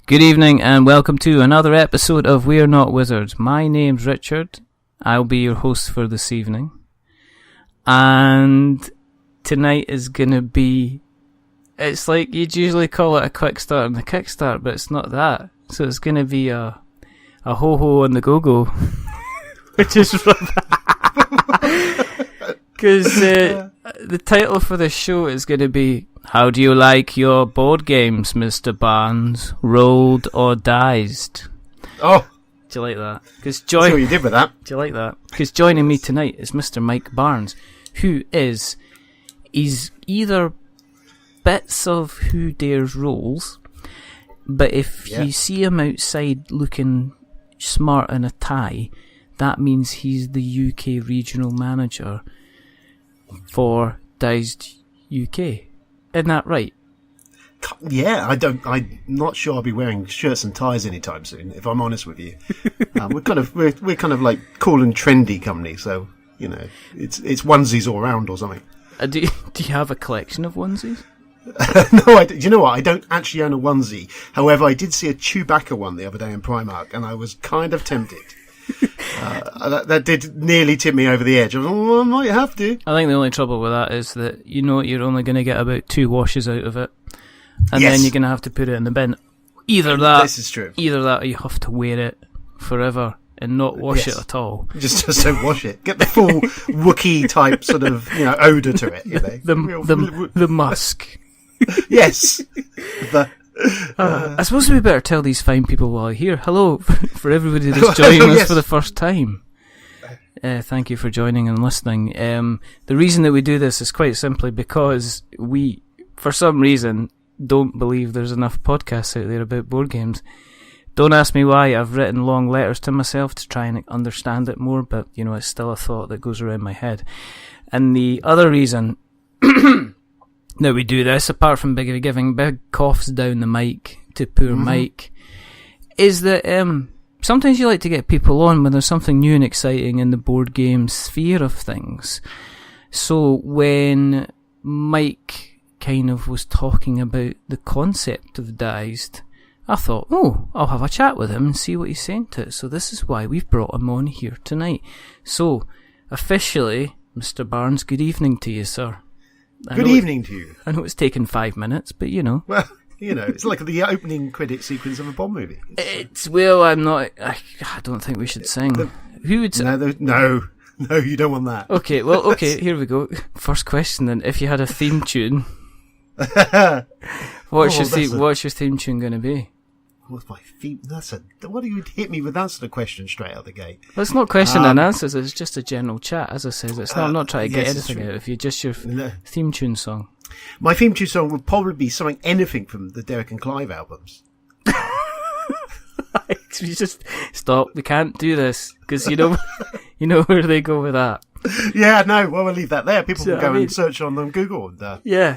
Good evening and welcome to another episode of We're Not Wizards. My name's Richard. I'll be your host for this evening. And tonight is going to be... It's like you'd usually call it a quick start and a kickstart, but it's not that. So it's going to be a ho-ho on the go-go. Which is... Because the title for this show is going to be... How do you like your board games, Mr. Barnes? Rolled or dized? Oh! Do you like that? That's what you did with that. Do you like that? Because joining me tonight is Mr. Mike Barnes, who he's either bits of Who Dares Rolls, but if you see him outside looking smart in a tie, that means he's the UK regional manager for Dized UK. Isn't that right? Yeah, I'm not sure I'll be wearing shirts and ties anytime soon, if I'm honest with you. We're kind of like cool and trendy company, so you know, it's onesies all around or something. Do you have a collection of onesies? No, do you know what? I don't actually own a onesie. However, I did see a Chewbacca one the other day in Primark, and I was kind of tempted. That did nearly tip me over the edge. I was like, I might have to. I think the only trouble with that is that you know you're only going to get about 2 washes out of it, and then you're going to have to put it in the bin. Either that, this is true. Either that, or you have to wear it forever and not wash it at all. Just don't wash it. Get the full Wookiee type sort of odor to it. You know? The musk. Yes. I suppose we better tell these fine people while you're here. Hello for everybody that's joining us for the first time. Thank you for joining and listening. The reason that we do this is quite simply because we, for some reason, don't believe there's enough podcasts out there about board games. Don't ask me why. I've written long letters to myself to try and understand it more, but it's still a thought that goes around my head. And the other reason that we do this, apart from giving big coughs down the mic to poor Mike, is that sometimes you like to get people on when there's something new and exciting in the board game sphere of things. So when Mike kind of was talking about the concept of Dized, I thought, I'll have a chat with him and see what he's saying to it. So this is why we've brought him on here tonight. So, officially, Mr. Barnes, good evening to you, sir. Good evening to you. I know it's taken 5 minutes, but Well, it's like the opening credit sequence of a Bond movie. I don't think we should sing. Who would sing? No, you don't want that. Okay, here we go. First question then. If you had a theme tune, what's your theme tune going to be? What's my theme? What do you hit me with that sort of question straight out the gate? Well, it's not question and answers. It's just a general chat, as I said. It's not. I'm not trying to get anything out of you. Just your theme tune song. My theme tune song would probably be anything from the Derek and Clive albums. We just stop. We can't do this because you know where they go with that. Yeah, no. Well, we'll leave that there. People can go and search on Google. Yeah.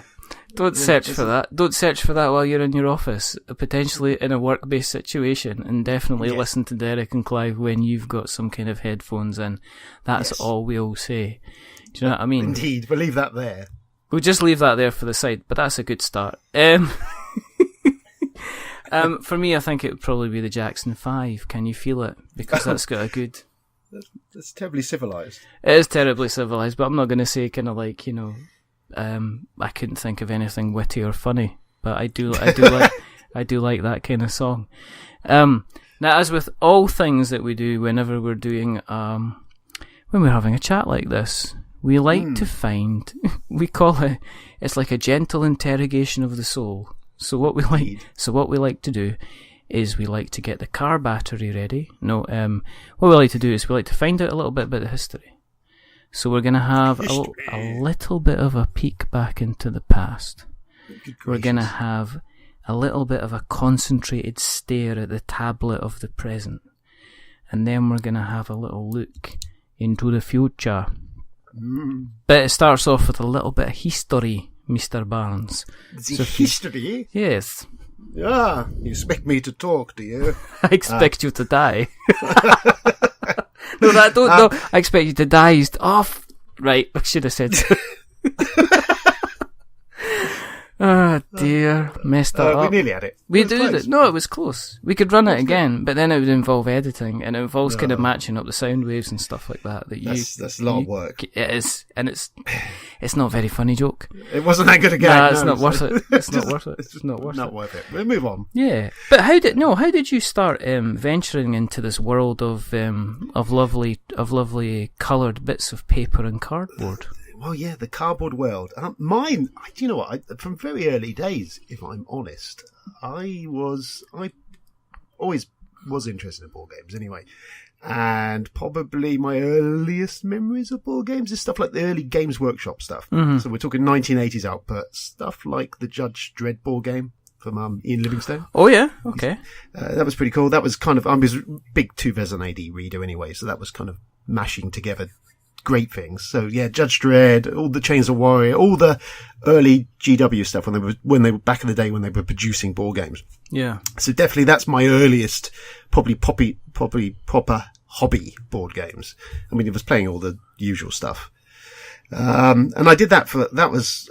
Don't search for that. Don't search for that while you're in your office, potentially in a work-based situation, and definitely listen to Derek and Clive when you've got some kind of headphones in. That's all we'll say. Do you know what I mean? Indeed, we'll leave that there. We'll just leave that there for the side, but that's a good start. For me, I think it would probably be the Jackson 5. Can you feel it? Because that's got a good... That's terribly civilised. It is terribly civilised, but I'm not going to say kind of like, I couldn't think of anything witty or funny, but I do like that kind of song. Now, as with all things that we do, whenever we're doing, when we're having a chat like this, we like to find, we call it, it's like a gentle interrogation of the soul. So what we like to do is we like to get the car battery ready. No, what we like to do is we like to find out a little bit about the history. So we're going to have a little bit of a peek back into the past. We're going to have a little bit of a concentrated stare at the tablet of the present. And then we're going to have a little look into the future. But it starts off with a little bit of history, Mr. Barnes. History? Yes. Yeah, you expect me to talk, do you? I expect you to die. No, no. I expect you to dized off. Right, I should have said. dear, messed that up. We nearly had it. We did it. No, it was close. We could run it again, but then it would involve editing, and it involves kind of matching up the sound waves and stuff like that. That's a lot of work. It is, and it's not a very funny joke. It wasn't that good a game. Nah, it's not worth it. It's not worth it. It's not worth it. We'll move on. Yeah, but how did you start venturing into this world of lovely coloured bits of paper and cardboard? Well, yeah, the cardboard world. Mine, do you know what? From very early days, if I'm honest, I always was interested in board games anyway. And probably my earliest memories of board games is stuff like the early Games Workshop stuff. Mm-hmm. So we're talking 1980s output, stuff like the Judge Dredd board game from Ian Livingstone. Oh, yeah? Okay. That was pretty cool. That was kind of, I was a big 2000 AD reader anyway, so that was kind of mashing together great things. So yeah, Judge Dredd, all the Chains of Warrior, all the early GW stuff when they were back in the day when they were producing board games. Yeah. So definitely that's my earliest, probably proper hobby board games. I mean, it was playing all the usual stuff. And I did that it was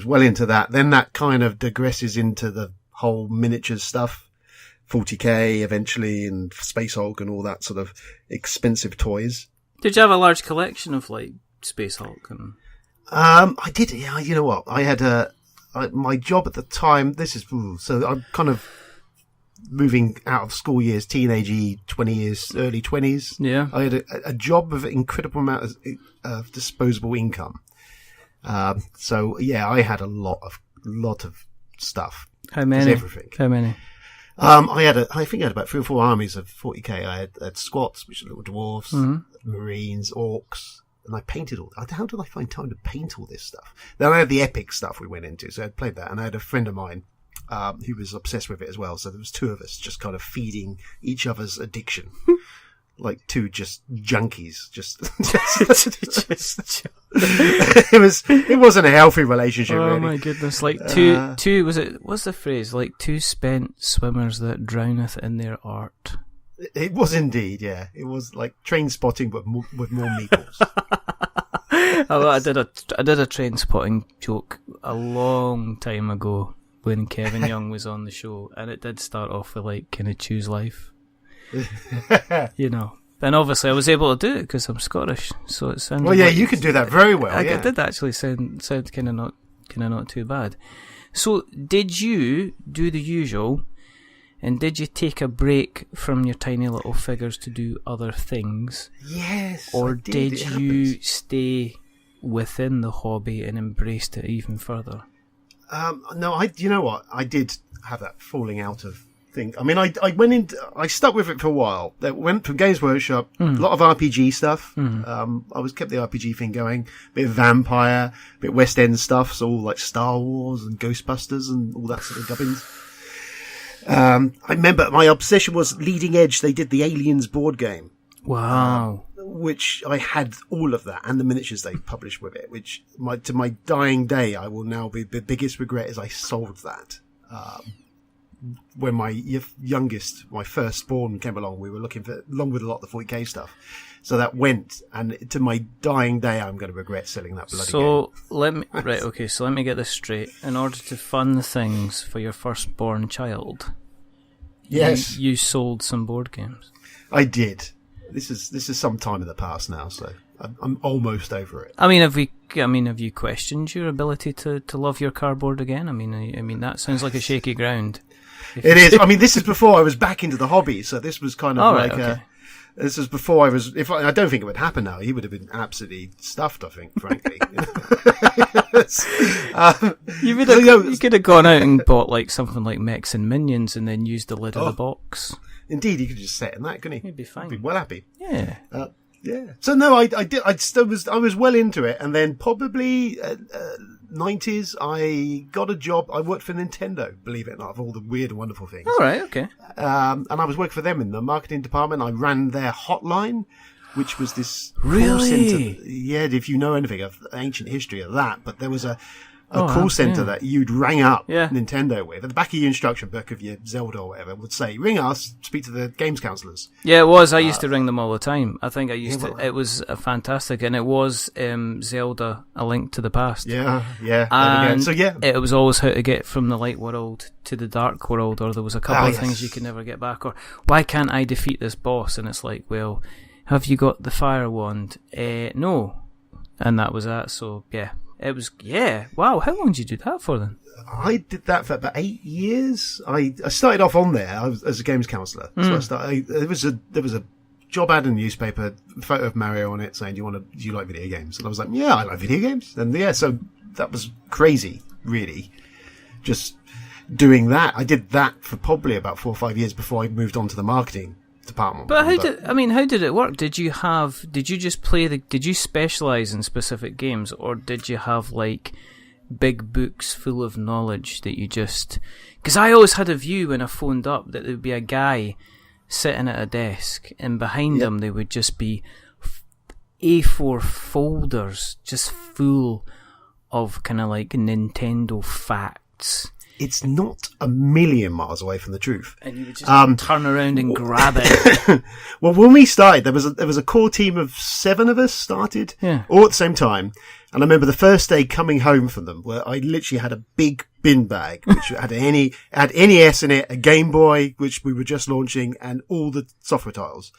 well into that. Then that kind of digresses into the whole miniatures stuff. 40k eventually, and Space Hulk and all that sort of expensive toys. Did you have a large collection of like Space Hulk? I did. Yeah, you know what? I had my job at the time. So I'm kind of moving out of school years, teenage 20 years, early 20s. Yeah. I had a job of incredible amount of disposable income. So yeah, I had a lot of stuff. How many? Everything. How many? I think I had about 3 or 4 armies of 40k. I had squats, which are little dwarves, marines, orcs, and I painted all. How did I find time to paint all this stuff? Then I had the epic stuff we went into, so I played that, and I had a friend of mine who was obsessed with it as well. So there was 2 of us just kind of feeding each other's addiction. Like 2 just junkies, it wasn't a healthy relationship. Oh really. My goodness! Like two what's the phrase? Like 2 spent swimmers that drowneth in their art. It was indeed, yeah. It was like train spotting, but with more meeples. I did a train spotting joke a long time ago when Kevin Young was on the show, and it did start off with like, "Can I choose life?" You know, and obviously I was able to do it because I'm Scottish, so it sounded. Well, yeah, you can do that very well. It did actually sound kind of not too bad. So, did you do the usual, and did you take a break from your tiny little figures to do other things? Yes. Or did you stay within the hobby and embraced it even further? No, you know what? I did have that falling out of thing. I mean, I stuck with it for a while. That went from Games Workshop, a lot of RPG stuff. I kept the RPG thing going. A bit of vampire, a bit West End stuff. So all like Star Wars and Ghostbusters and all that sort of gubbins. I remember my obsession was Leading Edge. They did the Aliens board game. Wow. Which I had all of that and the miniatures they published with it, which to my dying day, I will now be the biggest regret is I sold that. When my youngest, my firstborn came along, we were looking for, along with a lot of the 40k stuff. So that went, and to my dying day, I'm going to regret selling that bloody game. So let me get this straight. In order to fund things for your firstborn child, yes, you sold some board games. I did. This is some time in the past now, so I'm almost over it. I mean, have you questioned your ability to love your cardboard again? I mean, that sounds like a shaky ground. It is. I mean, this is before I was back into the hobby, so this was kind of this is before I was. I don't think it would happen now. He would have been absolutely stuffed. I think, frankly. You could have gone out and bought like something like Mechs and Minions, and then used the lid of the box. Indeed, he could just set in that, couldn't he? He'd be fine. He'd be well happy. Yeah. Yeah. So no, I did. I was well into it, and then probably 90s, I got a job. I worked for Nintendo, believe it or not, of all the weird and wonderful things. All right. Okay. And I was working for them in the marketing department. I ran their hotline, which was this really call center. Yeah, if you know anything of ancient history of that, but there was a call center that you'd ring up Yeah. Nintendo with. At the back of your instruction book of your Zelda or whatever would say, ring us, speak to the games counselors. Yeah, it was. I used to ring them all the time. I think I used to. It was fantastic, and it was Zelda: A Link to the Past. Yeah. There we go. And So yeah, it was always how to get from the light world to the dark world, or there was a couple of things you could never get back, or why can't I defeat this boss? And it's like, well, have you got the fire wand? No. And that was that. So yeah, it was. Yeah, wow. How long did you do that for then? I did that for about 8 years. I started off on there as a games counsellor. So there was a job ad in the newspaper, a photo of Mario on it, saying, "Do you like video games?" And I was like, "Yeah, I like video games." And yeah, so that was crazy, really. Just doing that. I did that for probably about 4 or 5 years before I moved on to the marketing department. But how did it work? Did you just play did you specialize in specific games, or did you have like big books full of knowledge that you just, because I always had a view when I phoned up that there would be a guy sitting at a desk and behind him there would just be A4 folders just full of kind of like Nintendo facts. It's not a million miles away from the truth. And you would just turn around and grab it. Well, when we started, there was a core team of 7 of us started, all at the same time. And I remember the first day coming home from them, where I literally had a big bin bag, which had NES in it, a Game Boy, which we were just launching, and all the software titles.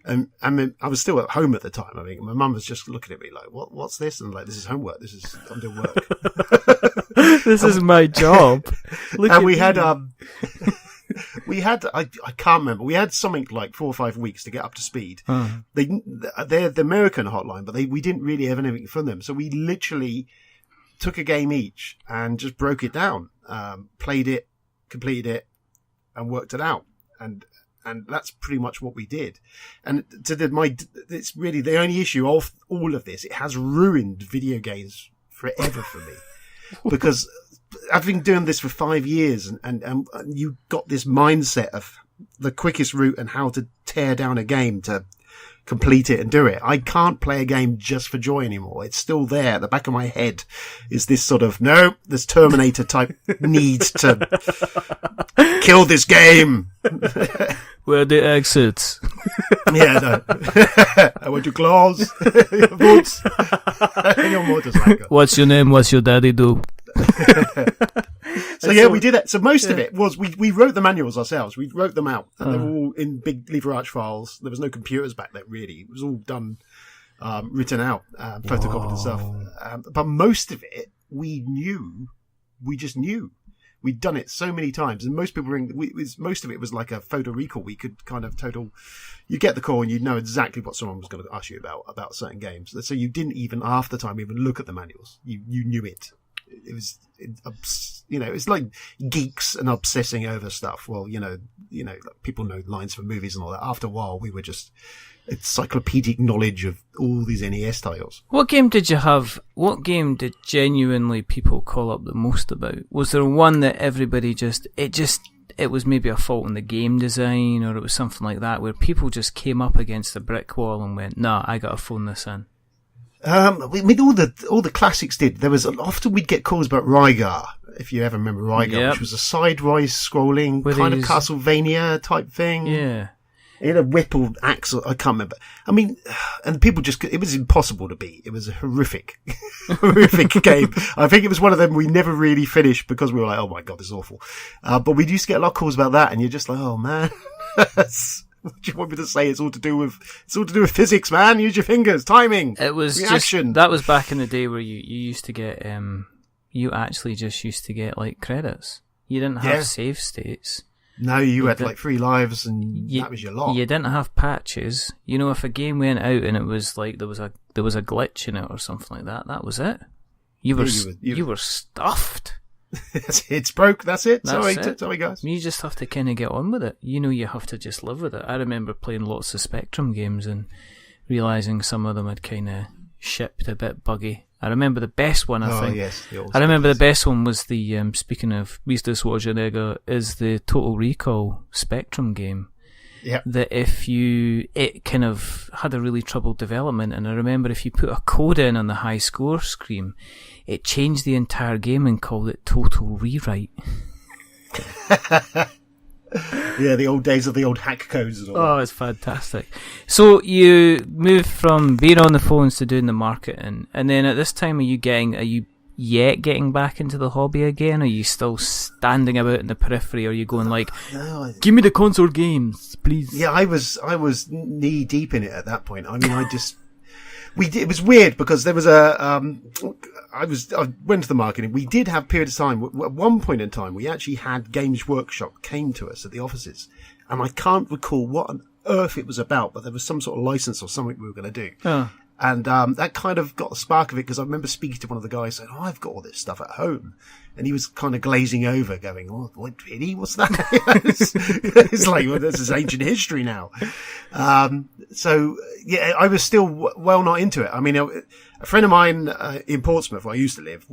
And I mean, I was still at home at the time. I mean, my mum was just looking at me like, what's this? And like, this is homework. I'm doing work. This is my job. And we had, I can't remember. We had something like 4 or 5 weeks to get up to speed. They're the American hotline, but we didn't really have anything from them. So we literally took a game each and just broke it down, played it, completed it, and worked it out. And that's pretty much what we did. And it's really the only issue of all of this. It has ruined video games forever for me, because I've been doing this for 5 years, and you got this mindset of the quickest route and how to tear down a game to complete it and do it. I can't play a game just for joy anymore. It's still there at the back of my head. Is this sort of this Terminator type need to kill this game? Where are the exits? Yeah, no. I want your claws, your boots, and your motorcycle. What's your name? What's your daddy do? So yeah, we did that. So most of it was we wrote the manuals ourselves. We wrote them out, and they were all in big lever arch files. There was no computers back then, really. It was all done, written out, photocopied and stuff. But most of it we knew. We just knew. We'd done it so many times, and most people most of it was like a photo recall. We could kind of you get the call and you'd know exactly what someone was going to ask you about certain games. So you didn't even half the time even look at the manuals. You knew it. It's like geeks and obsessing over stuff. Well, people know lines from movies and all that. After a while, we were just encyclopedic knowledge of all these NES titles. What game did you have? What game did genuinely people call up the most about? Was there one that everybody it was maybe a fault in the game design, or it was something like that, where people just came up against a brick wall and went, "Nah, I gotta phone this in"? I mean, all the classics did. There was often we'd get calls about Rygar, if you ever remember Rygar, which was a sidewise scrolling kind of Castlevania type thing. Yeah. It had a whippled axle. I can't remember. I mean, and people it was impossible to beat. It was a horrific game. I think it was one of them we never really finished because we were like, oh my God, this is awful. But we used to get a lot of calls about that, and you're just like, oh man. What do you want me to say? It's all to do with physics, man. Use your fingers, timing. It was reaction. That was back in the day where you used to get you actually just used to get like credits. You didn't have save states. No, you had like 3 lives, and that was your lot. You didn't have patches. If a game went out and it was like there was a glitch in it or something like that, that was it. You were stuffed. It's broke. That's it. Sorry, guys. You just have to kind of get on with it. You have to just live with it. I remember playing lots of Spectrum games and realising some of them had kind of shipped a bit buggy. I remember the best one. I think. Yes, I remember the best one was the speaking of Vistas Schwarzenegger, is the Total Recall Spectrum game. that it kind of had a really troubled development, and I remember if you put a code in on the high score screen, it changed the entire game and called it Total Rewrite. Yeah, the old days of the old hack codes and all that. It's fantastic. So you moved from being on the phones to doing the marketing, and then at this time are you getting back into the hobby again? Are you still standing about in the periphery? Or are you going like, no, give me the console games, please? Yeah, I was knee deep in it at that point. I mean, it was weird because there was I went to the marketing. We did have a period of time. At one point in time, we actually had Games Workshop came to us at the offices, and I can't recall what on earth it was about, but there was some sort of license or something we were going to do. Oh. And that kind of got the spark of it, because I remember speaking to one of the guys saying, I've got all this stuff at home. And he was kind of glazing over, going, oh, what, really? What's that? It's like, well, this is ancient history now. So, yeah, I was still well not into it. I mean, a friend of mine in Portsmouth, where I used to live,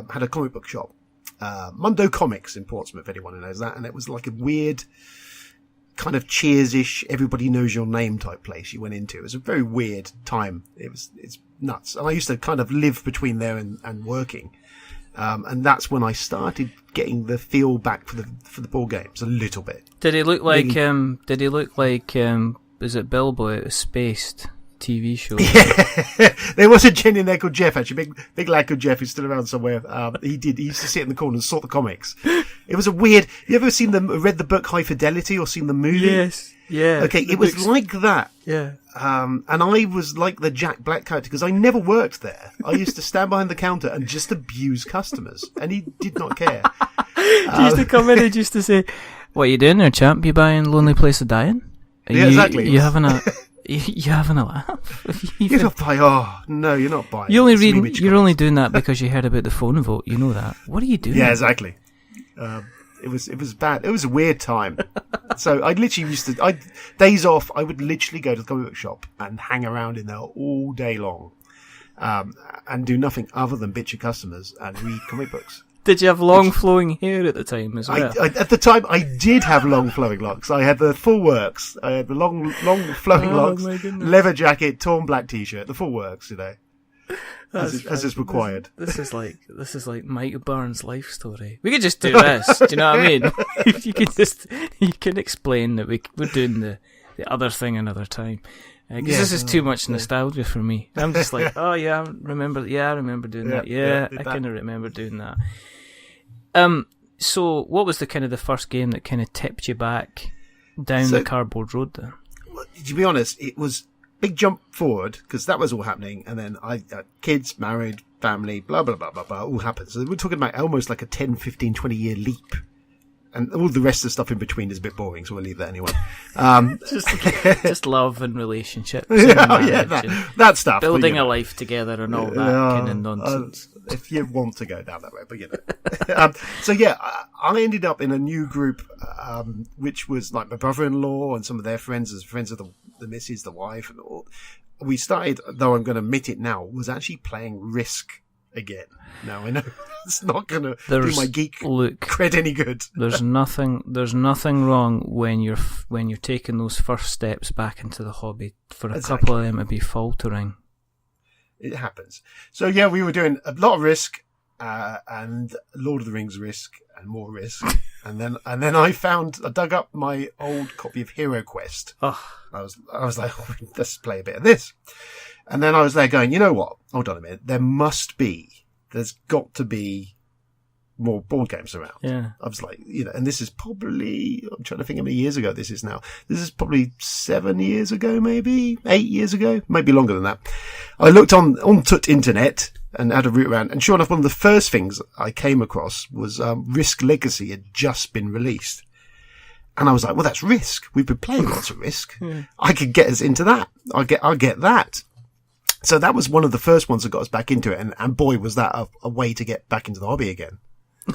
had a comic book shop, Mundo Comics in Portsmouth, if anyone knows that. And it was like a weird kind of Cheers-ish, everybody knows your name type place you went into. It was a very weird time. It's nuts. And I used to kind of live between there and working. And that's when I started getting the feel back for the board games a little bit. Did he look like, is it Bilbo out of Spaced TV show? Yeah. There was a gent in there called Jeff, actually. Big lad called Jeff, who's still around somewhere. He used to sit in the corner and sort the comics. It was a weird, you ever read the book High Fidelity or seen the movie? Yes. Yeah. Okay, it was like that. Yeah. And I was like the Jack Black character because I never worked there. I used to stand behind the counter and just abuse customers, and he did not care. He used to come in and used to say, "What are you doing there, champ? You buying Lonely Place of Dying? Yeah, exactly. You having a you having a laugh? You're not buying. Oh no, you're not buying. You're only doing that because you heard about the phone vote. You know that. What are you doing? Yeah, exactly. It was bad. It was a weird time. So I literally days off, I would literally go to the comic book shop and hang around in there all day long, and do nothing other than bitch at customers and read comic books. Did you have long flowing hair at the time as well? At the time, I did have long flowing locks. I had the full works. I had the long flowing locks, leather jacket, torn black t-shirt, the full works, you know. As is required. This is like Mike Byrne's life story. We could just do this. Do you know what I mean? You can explain that we're doing the other thing another time. Because this is too much nostalgia for me. I'm just like, oh yeah, I remember doing that. Yeah, I kind of remember doing that. So what was the first game that kind of tipped you back down the cardboard road then? Well, to be honest, it was big jump forward because that was all happening, and then I kids, married, family, blah blah blah blah blah, all happened. So we're talking about almost like a 10, 15, 20 year leap, and all the rest of the stuff in between is a bit boring, so we'll leave that anyway. Just love and relationships, that stuff, building a life together and all that kind of nonsense. If you want to go down that way, but you know. So yeah, I ended up in a new group, which was like my brother-in-law and some of their friends, as friends of the missus, the wife, and all. We started, though I'm going to admit it now, was actually playing Risk again. Now I know it's not going to do my geek cred any good. There's nothing wrong when you're taking those first steps back into the hobby. For a couple of them to be faltering. It happens. So yeah, we were doing a lot of Risk, and Lord of the Rings Risk, and more Risk, and then I dug up my old copy of Hero Quest. Oh. I was like, oh, let's play a bit of this, and then I was there going, you know what? Hold on a minute. There's got to be more board games around. Yeah. I was like, and this is probably, I'm trying to think how many years ago this is now. This is probably 7 years ago, maybe 8 years ago, maybe longer than that. I looked on internet and had a route around, and sure enough, one of the first things I came across was Risk Legacy had just been released. And I was like, well, that's Risk. We've been playing lots of Risk. Yeah. I could get us into that. I'll get that. So that was one of the first ones that got us back into it, and boy, was that a way to get back into the hobby again.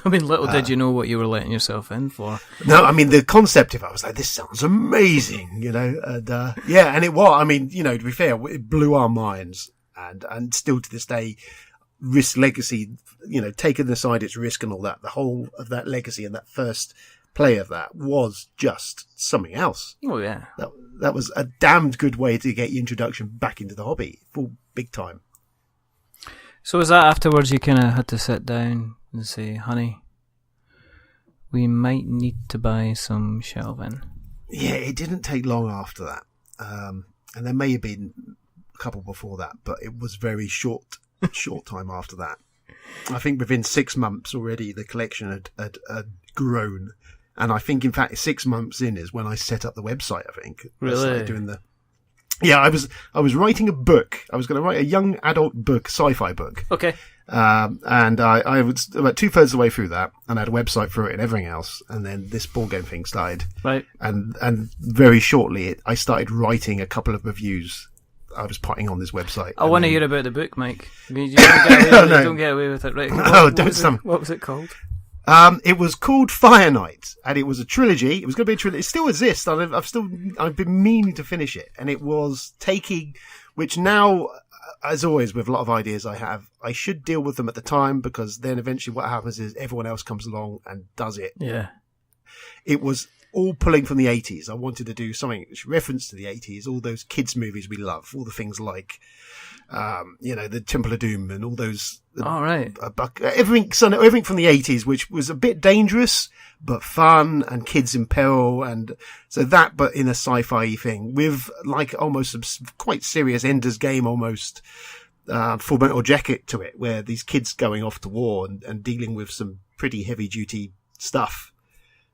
I mean, little did you know what you were letting yourself in for. No, I mean, the concept of it, I was like, this sounds amazing, and and it was. I mean, to be fair, it blew our minds, and still to this day, Risk Legacy, taking aside its risk and all that, the whole of that legacy and that first play of that was just something else. Oh yeah, that was a damned good way to get your introduction back into the hobby, full big time. So was that afterwards you kind of had to sit down and say, honey, we might need to buy some shelving? Yeah, it didn't take long after that. And there may have been a couple before that, but it was very short time after that. I think within 6 months already the collection had grown. And I think, in fact, 6 months in is when I set up the website, I think. Really? I started doing Yeah, I was writing a book. I was going to write a young adult book, sci-fi book. Okay. And I was about 2/3 of the way through that, and I had a website for it and everything else. And then this board game thing started. Right. And very shortly, I started writing a couple of reviews. I was putting on this website. I want to hear about the book, Mike. You don't get away with it, right? What was it called? It was called Fire Knight, and it was a trilogy. It was going to be a trilogy. It still exists. I've been meaning to finish it, and it was which now, as always with a lot of ideas I should deal with them at the time, because then eventually what happens is everyone else comes along and does it. Yeah. It was all pulling from the 80s. I wanted to do something which referenced to the 80s, all those kids movies we love, all the things like, the Temple of Doom and all those. All right. Everything from the 80s, which was a bit dangerous, but fun, and kids in peril. And so that, but in a sci-fi thing with like almost some quite serious Ender's Game, almost, Full Metal Jacket to it, where these kids going off to war and dealing with some pretty heavy duty stuff.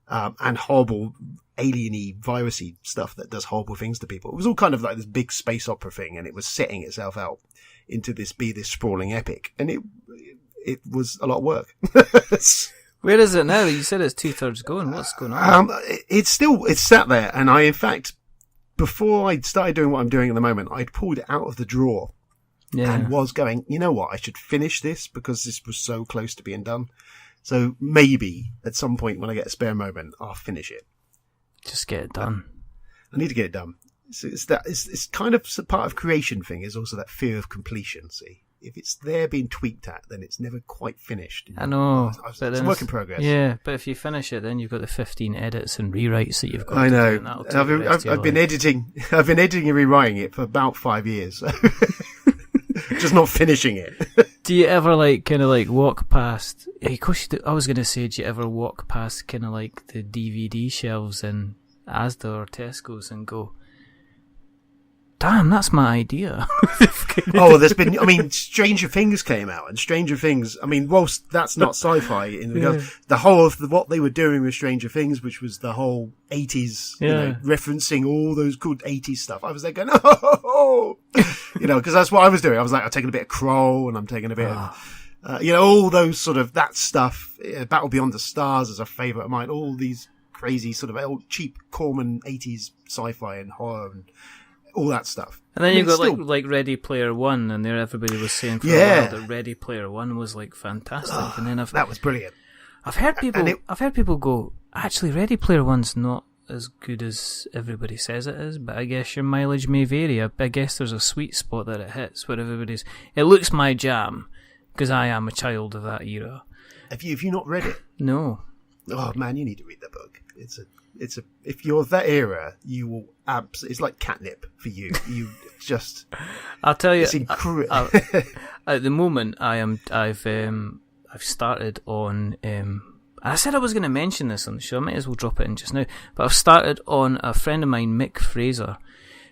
And horrible alien-y, virusy stuff that does horrible things to people. It was all kind of like this big space opera thing, and it was setting itself out into this sprawling epic, and it was a lot of work. Where is it now? You said it's 2/3 going. What's going on? It's sat there, and I, in fact, before I started doing what I'm doing at the moment, I'd pulled it out of the drawer. Yeah. And was going, you know what, I should finish this because this was so close to being done. So maybe at some point when I get a spare moment, I'll finish it. Just get it done. I need to get it done. It's kind of part of creation thing is also that fear of completion. See, if it's there being tweaked at, then it's never quite finished. I know. It's a work in progress. Yeah, but if you finish it, then you've got the 15 edits and rewrites that you've got. I know. To do, I've been editing and rewriting it for about 5 years. So. Just not finishing it. Do you ever walk past? Of course, I was going to say, do you ever walk past kind of like the DVD shelves in Asda or Tesco's and go, "Damn, that's my idea." There's been. Stranger Things came out, and Stranger Things. Whilst that's not sci-fi in regards, the whole of what they were doing with Stranger Things, which was the whole 80s, referencing all those good 80s stuff. I was like, going, "Oh," because that's what I was doing. I was like, I'm taking a bit of Kroll, and I'm taking a bit of, all those sort of that stuff. Battle Beyond the Stars is a favourite of mine. All these crazy sort of old cheap Corman 80s sci-fi and horror and all that stuff. And then you've got like Ready Player One, and there everybody was saying for a while that Ready Player One was like fantastic. And then that was brilliant. I've heard people go, actually Ready Player One's not as good as everybody says it is, but I guess your mileage may vary. I guess there's a sweet spot that it hits where it looks my jam, because I am a child of that era. Have you not read it? No. Oh man, you need to read that book. If you're that era, you will it's like catnip for you. You just, I'll tell you, it's incredible. At the moment, I've started on, I said I was going to mention this on the show, I might as well drop it in just now, but I've started on a friend of mine, Mick Fraser,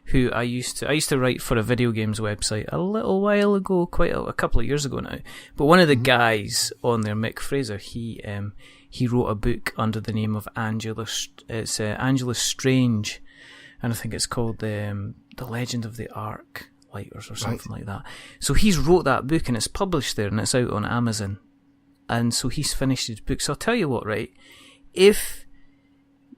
who I used to write for a video games website a little while ago, quite a couple of years ago now, but one of the guys on there, Mick Fraser, he wrote a book under the name of Angela Strange, and I think it's called The Legend of the Ark Lighters or something like that. So he's wrote that book, and it's published there, and it's out on Amazon. And so he's finished his book. So I'll tell you what, right? If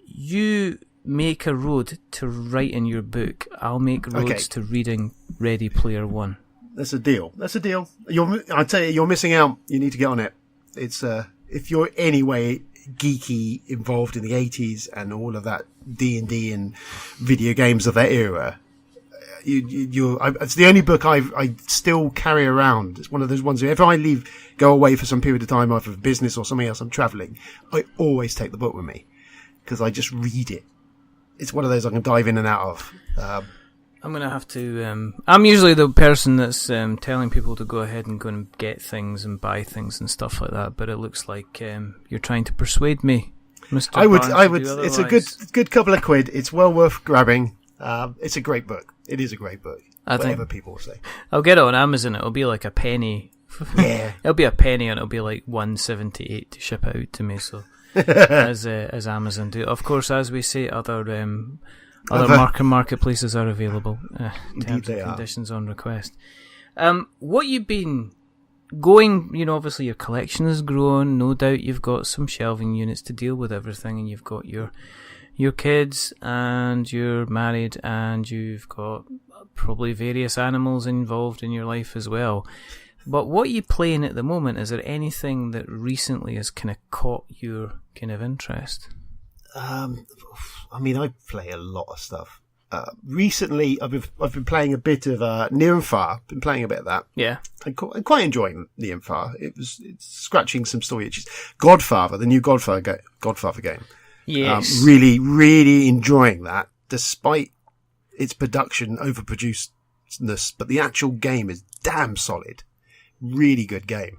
you make a road to write in your book, I'll make roads to reading Ready Player One. That's a deal. I tell you, you're missing out. You need to get on it. It's if you're anyway geeky, involved in the 80s and all of that D&D and video games of that era, it's the only book I still carry around. It's one of those ones where if I go away for some period of time, either for business or something else, I'm travelling, I always take the book with me. because I just read it. It's one of those I can dive in and out of. I'm going to have to... I'm usually the person that's telling people to go ahead and go and get things and buy things and stuff like that, but it looks like you're trying to persuade me, Mr. I would. Barnes, it's a good couple of quid. It's well worth grabbing. It's a great book. It is a great book. Whatever people say. I'll get it on Amazon. It'll be like a penny. Yeah. It'll be a penny and it'll be like $1.78 to ship it out to me, so... as Amazon do. Of course, as we say, other marketplaces are available. Terms and conditions on request. What you've been going, obviously your collection has grown. No doubt you've got some shelving units to deal with everything, and you've got your kids, and you're married, and you've got probably various animals involved in your life as well. But what are you playing at the moment? Is there anything that recently has kind of caught your kind of interest? I play a lot of stuff. Recently, I've been playing a bit of Near and Far. Been playing a bit of that. Yeah, I'm quite enjoying Near and Far. It's scratching some story itches. Godfather, the new Godfather game. Yes, really, really enjoying that, despite its production overproducedness. But the actual game is damn solid. Really good game.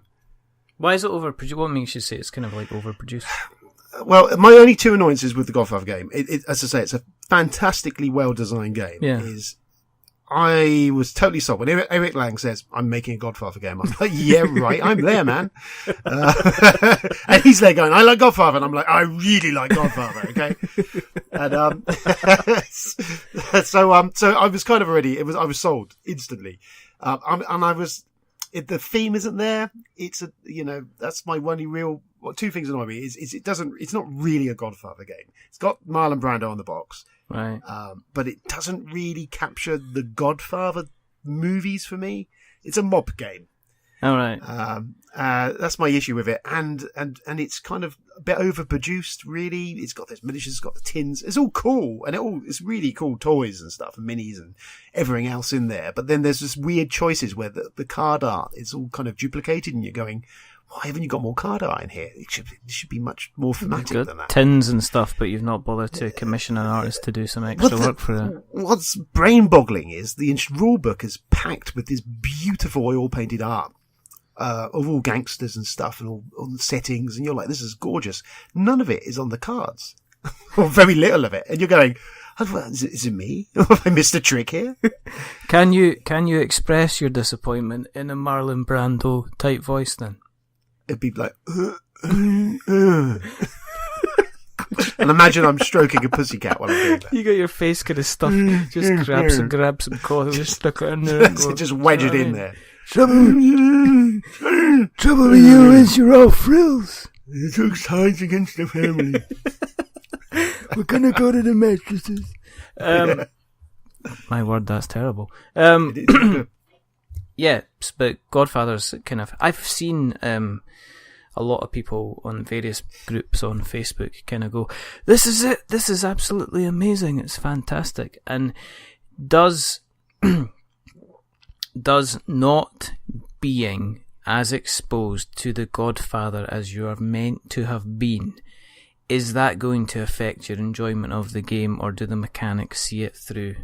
Why is it overproduced? What makes you say it's kind of like overproduced? Well, my only two annoyances with the Godfather game, as I say, it's a fantastically well-designed game. Yeah. I was totally sold. When Eric Lang says, I'm making a Godfather game, I'm like, yeah, right, I'm there, man. And he's there going, I like Godfather. And I'm like, I really like Godfather, okay? And, so I was kind of already, I was sold instantly. The theme isn't there. That's my only real, two things annoy me is it's not really a Godfather game. It's got Marlon Brando on the box. Right. But it doesn't really capture the Godfather movies for me. It's a mob game. All right. That's my issue with it. And it's kind of a bit overproduced, really. It's got those miniatures, it's got the tins. It's all cool. And it's really cool toys and stuff and minis and everything else in there. But then there's just weird choices where the card art is all kind of duplicated and you're going, why haven't you got more card art in here? It should be much more thematic than that. Tins and stuff, but you've not bothered to commission an artist to do some extra work for it. What's brain-boggling is the rule book is packed with this beautiful oil-painted art of all gangsters and stuff and all the settings, and you're like, this is gorgeous. None of it is on the cards, or very little of it, and you're going, is it me? Have I missed a trick here? Can you express your disappointment in a Marlon Brando type voice then? It'd be like, and imagine I'm stroking a pussycat while I'm doing that. You got your face kind of stuffed. Just grab some cloth and just stick it in there. And go, just wedge it in there. Trouble with you is you're all frills. It took sides against the family. We're gonna go to the mattresses. My word, that's terrible. Yeah, but Godfather's kind of... I've seen a lot of people on various groups on Facebook kind of go, this is it, this is absolutely amazing, it's fantastic. And does not being as exposed to the Godfather as you are meant to have been, is that going to affect your enjoyment of the game, or do the mechanics see it through?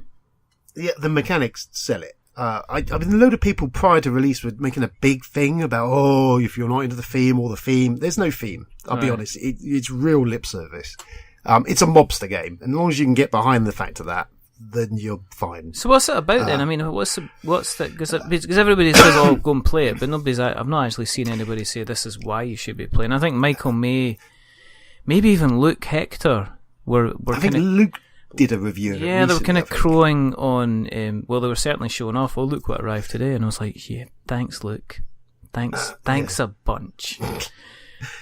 Yeah, the mechanics sell it. I've been a load of people prior to release were making a big thing about, if you're not into the theme or the theme. There's no theme. I'll be honest. It's real lip service. It's a mobster game. And as long as you can get behind the fact of that, then you're fine. So what's it about then? I mean, what's the, because everybody says, go and play it, but I've not actually seen anybody say this is why you should be playing. I think Michael May, maybe even Luke Hector were I think Luke did a review of it recently, they were kind of crowing on, they were certainly showing off, look what arrived today, and I was like, yeah, thanks Luke. Thanks a bunch.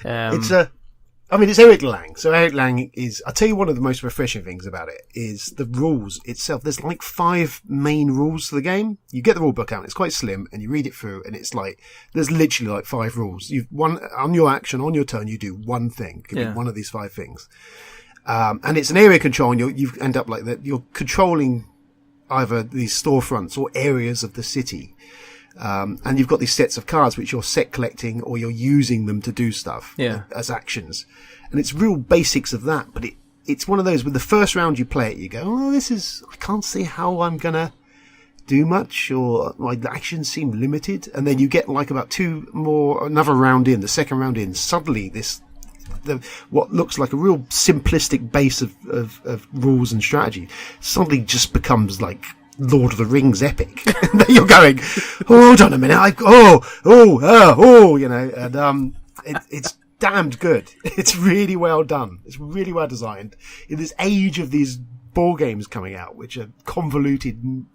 It's Eric Lang. So Eric Lang is, I'll tell you one of the most refreshing things about it is the rules itself. There's like 5 main rules to the game. You get the rule book out, it's quite slim, and you read it through, and it's like, there's literally like 5 rules. On your action, on your turn, you do one thing. It could be one of these 5 things. And it's an area control, and you end up like that. You're controlling either these storefronts or areas of the city. And you've got these sets of cards which you're set collecting or you're using them to do stuff as actions. And it's real basics of that, but it's one of those, with the first round you play it, you go, oh, I can't see how I'm going to do much, or like the actions seem limited. And then you get like about another round in, the second round in, suddenly what looks like a real simplistic base of rules and strategy suddenly just becomes like Lord of the Rings epic. And then you're going, oh, hold on a minute, and it's damned good. It's really well done. It's really well designed. In this age of these board games coming out, which are convoluted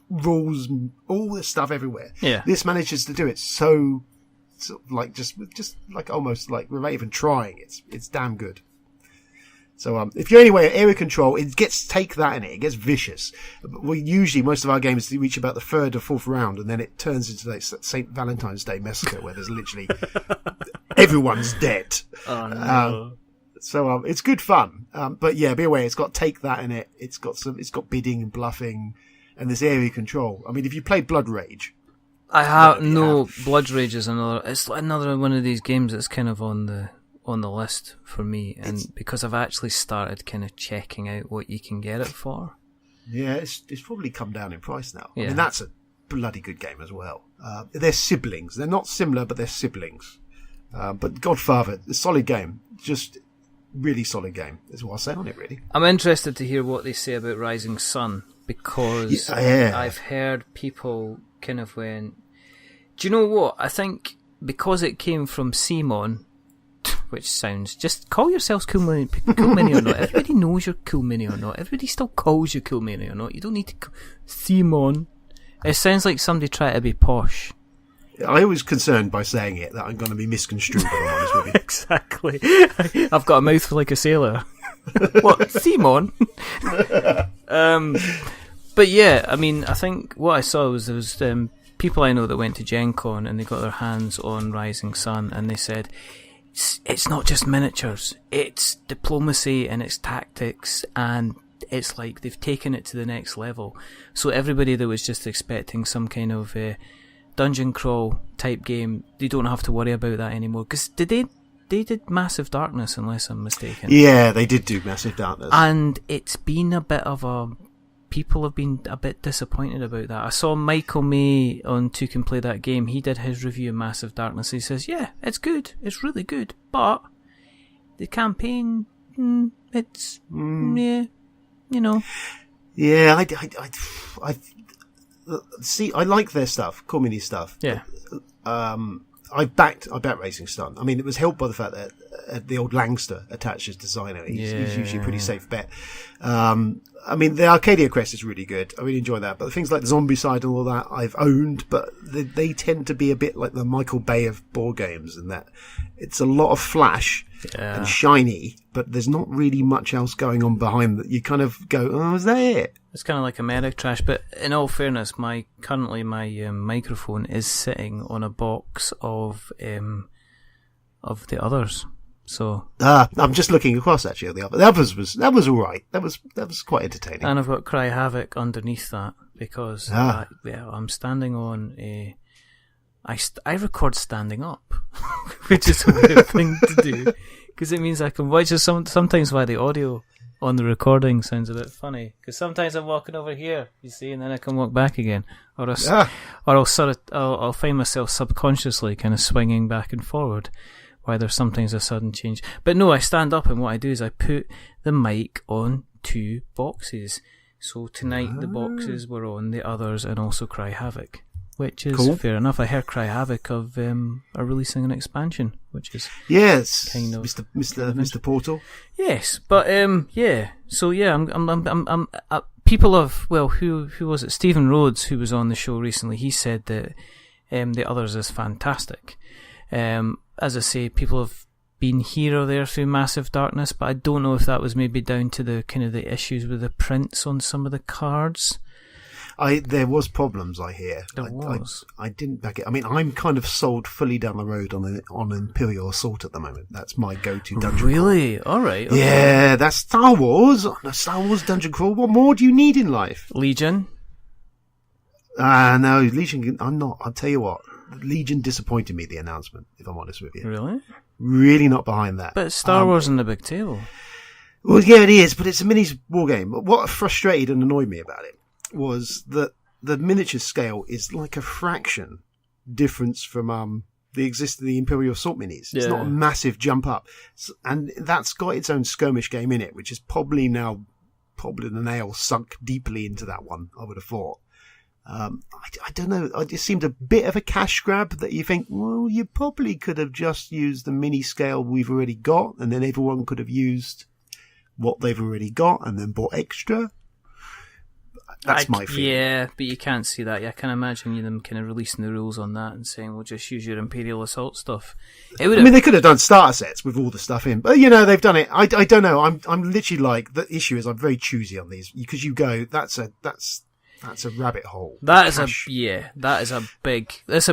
rules, all this stuff everywhere. Yeah. This manages to do it so like just like almost like without even trying. It's damn good. So if you're anyway at area control, take that in it. It gets vicious. Most of our games reach about the third or fourth round, and then it turns into like St. Valentine's Day massacre, where there's literally everyone's dead. Oh no. So it's good fun. But yeah, be aware, it's got take that in it. It's got bidding and bluffing, and this area control. I mean, if you play Blood Rage, Blood Rage is another one of these games that's kind of on the list for me, and because I've actually started kind of checking out what you can get it for. Yeah, it's probably come down in price now. Yeah. I mean, that's a bloody good game as well. They're siblings. They're not similar, but they're siblings. But Godfather, a solid game. Just really solid game is what I'll say on it, really. I'm interested to hear what they say about Rising Sun, because I've heard people kind of went, do you know what? I think because it came from Simon, which sounds, just call yourselves Cool Mini or not. Everybody knows you're Cool Mini or not. Everybody still calls you Cool Mini or not. You don't need to Simon. It sounds like somebody trying to be posh. I was concerned by saying it that I'm going to be misconstrued, if I'm honest with you. Exactly. I've got a mouth like a sailor. What? Simon? But yeah, I mean, I think what I saw was there was people I know that went to Gen Con and they got their hands on Rising Sun, and they said, it's not just miniatures, it's diplomacy and it's tactics, and it's like they've taken it to the next level. So everybody that was just expecting some kind of dungeon crawl type game, they don't have to worry about that anymore. Because they did Massive Darkness, unless I'm mistaken. Yeah, they did do Massive Darkness. And it's been a bit of a... People have been a bit disappointed about that. I saw Michael May on Two Can Play That Game. He did his review of Massive Darkness. He says, yeah, it's good. It's really good. But the campaign, it's, yeah, you know. Yeah, I see, I like their stuff, comedy stuff. Yeah. I backed Racing Sun. I mean, it was helped by the fact that the old Langster attached as designer. He's usually a pretty safe bet. I mean, the Arcadia Crest is really good. I really enjoy that. But things like the Zombie Side and all that, I've owned, but they tend to be a bit like the Michael Bay of board games, in that it's a lot of flash and shiny, but there's not really much else going on behind that. You kind of go, oh, is that it? It's kind of like Ameritrash, but in all fairness, my microphone is sitting on a box of the others. So I'm just looking across actually at the other. That was all right. That was quite entertaining. And I've got Cry Havoc underneath that because I'm standing on a. I record standing up, which is a weird thing to do because it means I can watch. Sometimes why the audio on the recording sounds a bit funny, because sometimes I'm walking over here, you see, and then I can walk back again, or I'll find myself subconsciously kind of swinging back and forward, while there's sometimes a sudden change. But no, I stand up, and what I do is I put the mic on 2 boxes. So tonight the boxes were on the others and also Cry Havoc, which is cool. Fair enough. I heard Cry Havoc are releasing an expansion, which is kind of Mr. Portal. Yes, but yeah. So yeah, I'm people have who was it? Stephen Rhodes, who was on the show recently. He said that the others is fantastic. As I say, people have been here or there through Massive Darkness, but I don't know if that was maybe down to the kind of the issues with the prints on some of the cards. There was problems, I hear. There was. I didn't back it. I mean, I'm kind of sold fully down the road on Imperial Assault at the moment. That's my go-to dungeon Really? crawl. All right. Okay. Yeah, that's Star Wars. Star Wars dungeon crawl. What more do you need in life? Legion? No, Legion, I'm not. I'll tell you what. Legion disappointed me, the announcement, if I'm honest with you. Really? Really not behind that. But Star Wars and the Big Table. Well, yeah, it is, but it's a minis war game. What frustrated and annoyed me about it was that the miniature scale is like a fraction difference from the Imperial Assault minis. It's not a massive jump up, and that's got its own skirmish game in it, which is probably the nail sunk deeply into that one. I would have thought. I don't know. It just seemed a bit of a cash grab that you think, well, you probably could have just used the mini scale we've already got, and then everyone could have used what they've already got and then bought extra. That's my feeling. Yeah, but you can't see that. I can imagine them kind of releasing the rules on that and saying, we'll just use your Imperial Assault stuff. They could have done starter sets with all the stuff in, but they've done it. I don't know. I'm literally like, the issue is I'm very choosy on these, because you go, that's a rabbit hole. That's a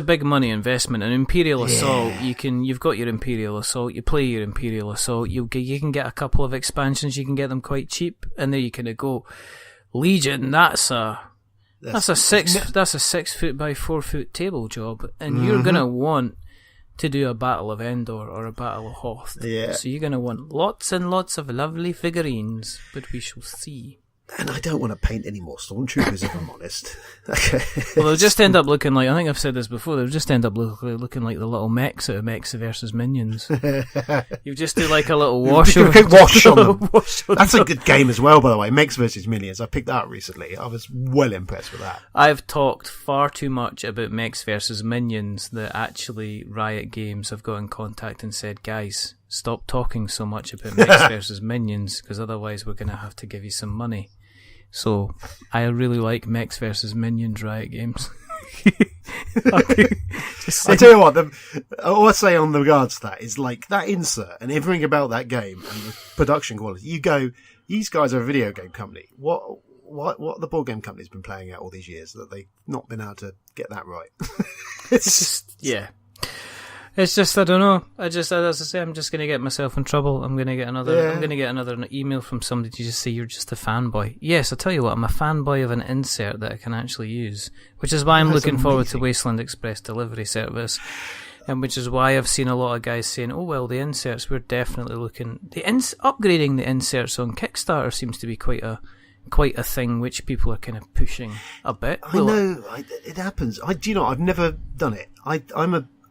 big money investment. An Imperial Assault, you've got your Imperial Assault, you play your Imperial Assault, you can get a couple of expansions, you can get them quite cheap, and there you kind of go. Legion, that's a 6 foot by 4 foot table job, and you're gonna want to do a Battle of Endor or a Battle of Hoth. Yeah. So you're gonna want lots and lots of lovely figurines, but we shall see. And I don't want to paint any more stormtroopers, if I'm honest. Well, they'll just end up looking like, I think I've said this before, they'll just end up looking like the little mechs out of Mechs versus Minions. You just do like a little wash on them. That's a good game as well, by the way. Mechs versus Minions. I picked that up recently. I was well impressed with that. I've talked far too much about Mechs versus Minions that actually Riot Games have got in contact and said, guys, stop talking so much about Mechs versus Minions, because otherwise we're going to have to give you some money. So, I really like Mechs versus Minions Riot Games. I tell you what, all I say on the regards to that is like that insert and everything about that game and the production quality. You go, these guys are a video game company. What the board game company's been playing out all these years that they've not been able to get that right? It's just, I don't know. As I say, I'm just going to get myself in trouble. I'm going to get another email from somebody to just say you're just a fanboy. Yes, I'll tell you what, I'm a fanboy of an insert that I can actually use, which is why I'm looking forward to Wasteland Express delivery service, and which is why I've seen a lot of guys saying, oh well, the inserts, we're definitely looking... upgrading the inserts on Kickstarter seems to be quite a thing which people are kind of pushing a bit. I know, it happens. I've never done it.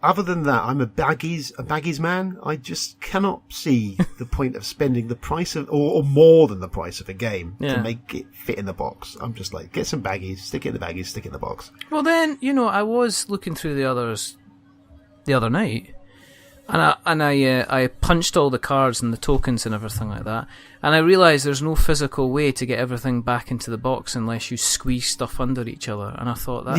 Other than that, I'm a baggies man. I just cannot see the point of spending the price of, or more than the price of a game to make it fit in the box. I'm just like, get some baggies, stick it in the baggies, stick it in the box. Well then, I was looking through the others the other night, and I punched all the cards and the tokens and everything like that, and I realised there's no physical way to get everything back into the box unless you squeeze stuff under each other, and I thought that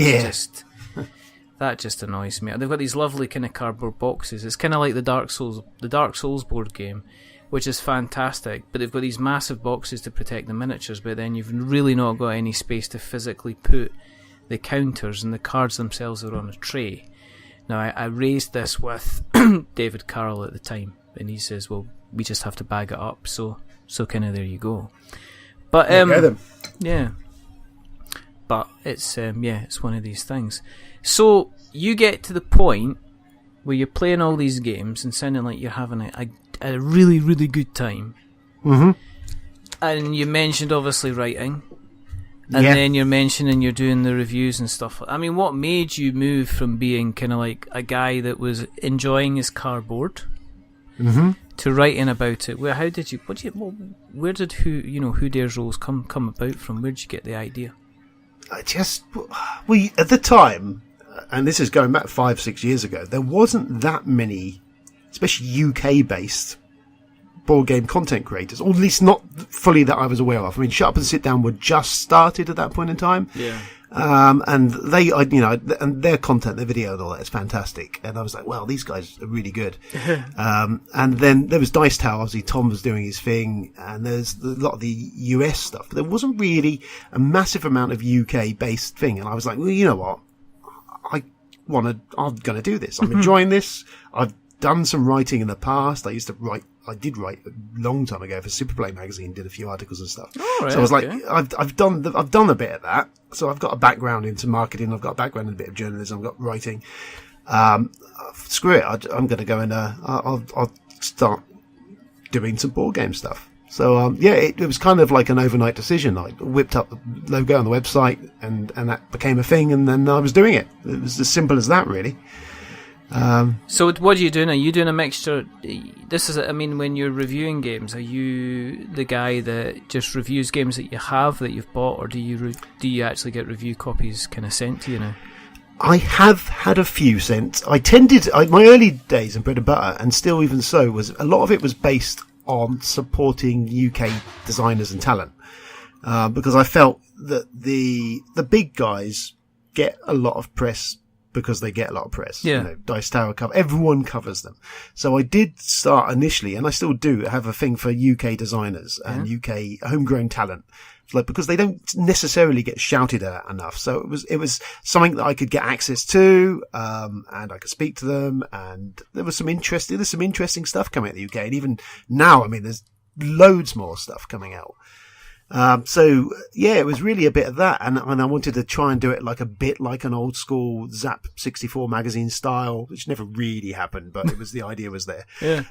just annoys me. They've got these lovely kind of cardboard boxes. It's kind of like the Dark Souls board game, which is fantastic, but they've got these massive boxes to protect the miniatures, but then you've really not got any space to physically put the counters, and the cards themselves are on a tray. Now, I raised this with David Carroll at the time, and he says, well, we just have to bag it up, so kind of there you go. But, but it's it's one of these things. So you get to the point where you're playing all these games and sounding like you're having a really, really good time. Mm-hmm. And you mentioned obviously writing, and then you're mentioning you're doing the reviews and stuff. I mean, what made you move from being kind of like a guy that was enjoying his cardboard to writing about it? Where did Who Dares Rolls come about from? Where did you get the idea? At the time, and this is going back 5-6 years ago, there wasn't that many, especially UK-based board game content creators, or at least not fully that I was aware of. I mean, Shut Up and Sit Down were just started at that point in time. Yeah. And and their content, their video and all that is fantastic. And I was like, well, these guys are really good. And then there was Dice Tower, obviously Tom was doing his thing, and there's a lot of the US stuff. But there wasn't really a massive amount of UK based thing. And I was like, well, you know what? I'm going to do this. I'm enjoying this. I've done some writing in the past. I did write a long time ago for Superplay magazine, did a few articles and stuff. Oh, right, so I was like, I've done a bit of that. So I've got a background into marketing. I've got a background in a bit of journalism. I've got writing. Screw it. I'm going to go and I'll start doing some board game stuff. So, it was kind of like an overnight decision. I whipped up the logo on the website and that became a thing, and then I was doing it. It was as simple as that, really. So what are you doing? Are you doing a mixture? When you're reviewing games, are you the guy that just reviews games that you have, that you've bought, or do you actually get review copies kind of sent to you now? I have had a few sent. My early days in bread and butter, and still even so, was a lot of it was based on supporting UK designers and talent, because I felt that the big guys get a lot of press because they get a lot of press. Yeah. Dice Tower everyone covers them. So I did start initially, and I still do have a thing for UK designers and UK homegrown talent, because they don't necessarily get shouted at enough. So it was something that I could get access to, and I could speak to them, and there's some interesting stuff coming out of the UK. And even now, there's loads more stuff coming out. It was really a bit of that, and I wanted to try and do it like an old school Zap 64 magazine style, which never really happened, but the idea was there. Yeah.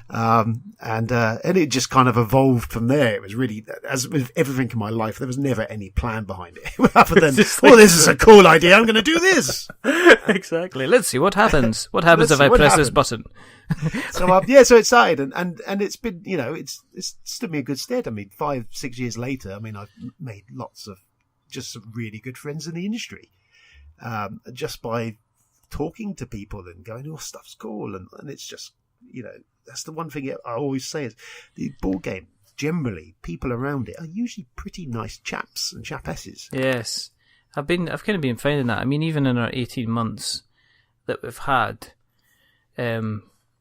And it just kind of evolved from there. It was really, as with everything in my life, there was never any plan behind it, other than, this is a cool idea, I'm going to do this. Exactly. Let's see what happens. What happens if I press this button? So it started, and it's been, it's stood me a good stead. 5-6 years later, I've made lots of just some really good friends in the industry, just by talking to people and going, "Oh, stuff's cool," and it's just, that's the one thing I always say is the board game. Generally, people around it are usually pretty nice chaps and chapesses. Yes, I've kind of been finding that. Even in our 18 months that we've had,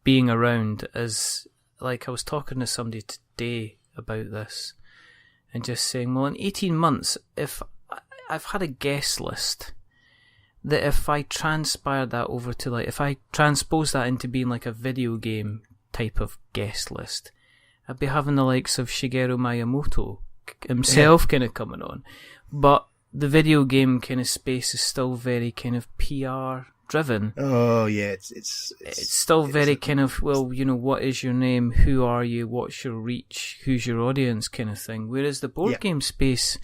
being around, as like I was talking to somebody today about this, and just saying, well, in 18 months, if I've had a guest list, that if I transpired that over to if I transpose that into being like a video game type of guest list, I'd be having the likes of Shigeru Miyamoto himself kind of coming on. But the video game kind of space is still very kind of PR driven. Oh yeah, it's still very kind of, what is your name, who are you, what's your reach, who's your audience kind of thing. Whereas the board game space,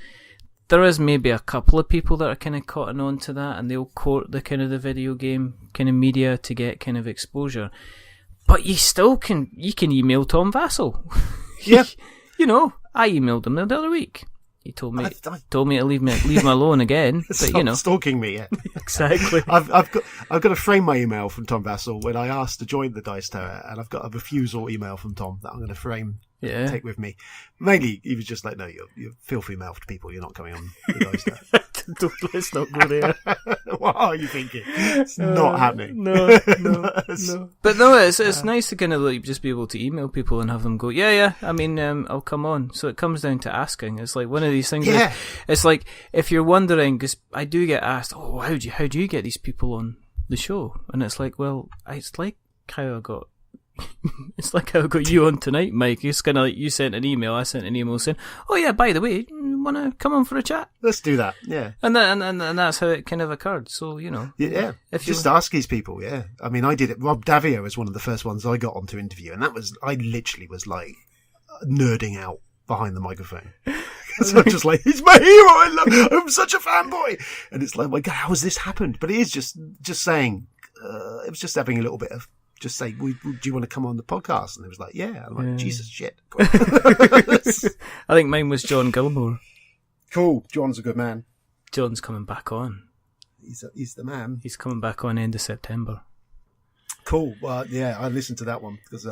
there is maybe a couple of people that are kind of cotton on to that, and they'll court the kind of the video game kind of media to get kind of exposure. But you still can email Tom Vassell. Yeah. I emailed him the other week. He told me to leave me alone again. But Stop stalking me. Yeah. Exactly. I've got to frame my email from Tom Vassell when I asked to join the Dice Tower, and I've got a refusal email from Tom that I'm going to frame. Yeah. Take with me. Mainly, he was just like, "No, you're filthy mouthed people. You're not coming on the Dice Tower." Let's not go there. What are you thinking? It's not happening. No. But no, it's nice to kind of just be able to email people and have them go, I'll come on. So it comes down to asking. It's like one of these things. Yeah. It's like, if you're wondering, because I do get asked, "Oh, how do you get these people on the show?" And it's like, well, it's like how I got. It's like how I got you on tonight, Mike. It's kind of like you sent an email, I sent an email saying, "Oh yeah, by the way, you want to come on for a chat?" Let's do that. Yeah, and that's how it kind of occurred. So yeah. If just ask these people. Yeah, I did it. Rob Davio was one of the first ones I got on to interview, and I literally was like nerding out behind the microphone. So I'm just like, "He's my hero. I'm such a fanboy," and it's like, "My God, how has this happened?" But it is just saying. It was just having a little bit of. Just say, "Do you want to come on the podcast?" And it was like, "Yeah." I'm like, "Jesus shit." I think mine was John Gilmore. Cool. John's a good man. John's coming back on. He's the man. He's coming back on end of September. Cool. Well, yeah, I listened to that one because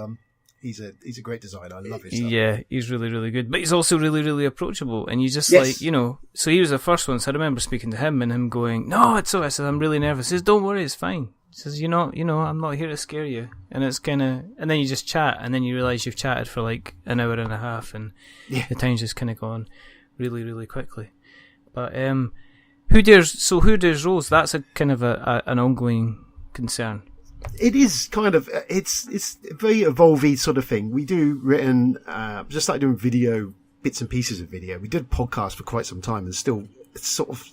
he's a great designer. I love his stuff. Yeah, he's really, really good. But he's also really, really approachable. And you just yes. So he was the first one. So I remember speaking to him and him going, "No, it's I said, "I'm really nervous." He says, "Don't worry, it's fine." He says, I'm not here to scare you. And it's kind of, and then you just chat, and then you realise you've chatted for like an hour and a half, and the time's just kind of gone really, really quickly. But who dares Rose? That's a kind of an ongoing concern. It is kind of, it's a very evolvey sort of thing. We do just started doing bits and pieces of video. We did a podcast for quite some time, and still it's sort of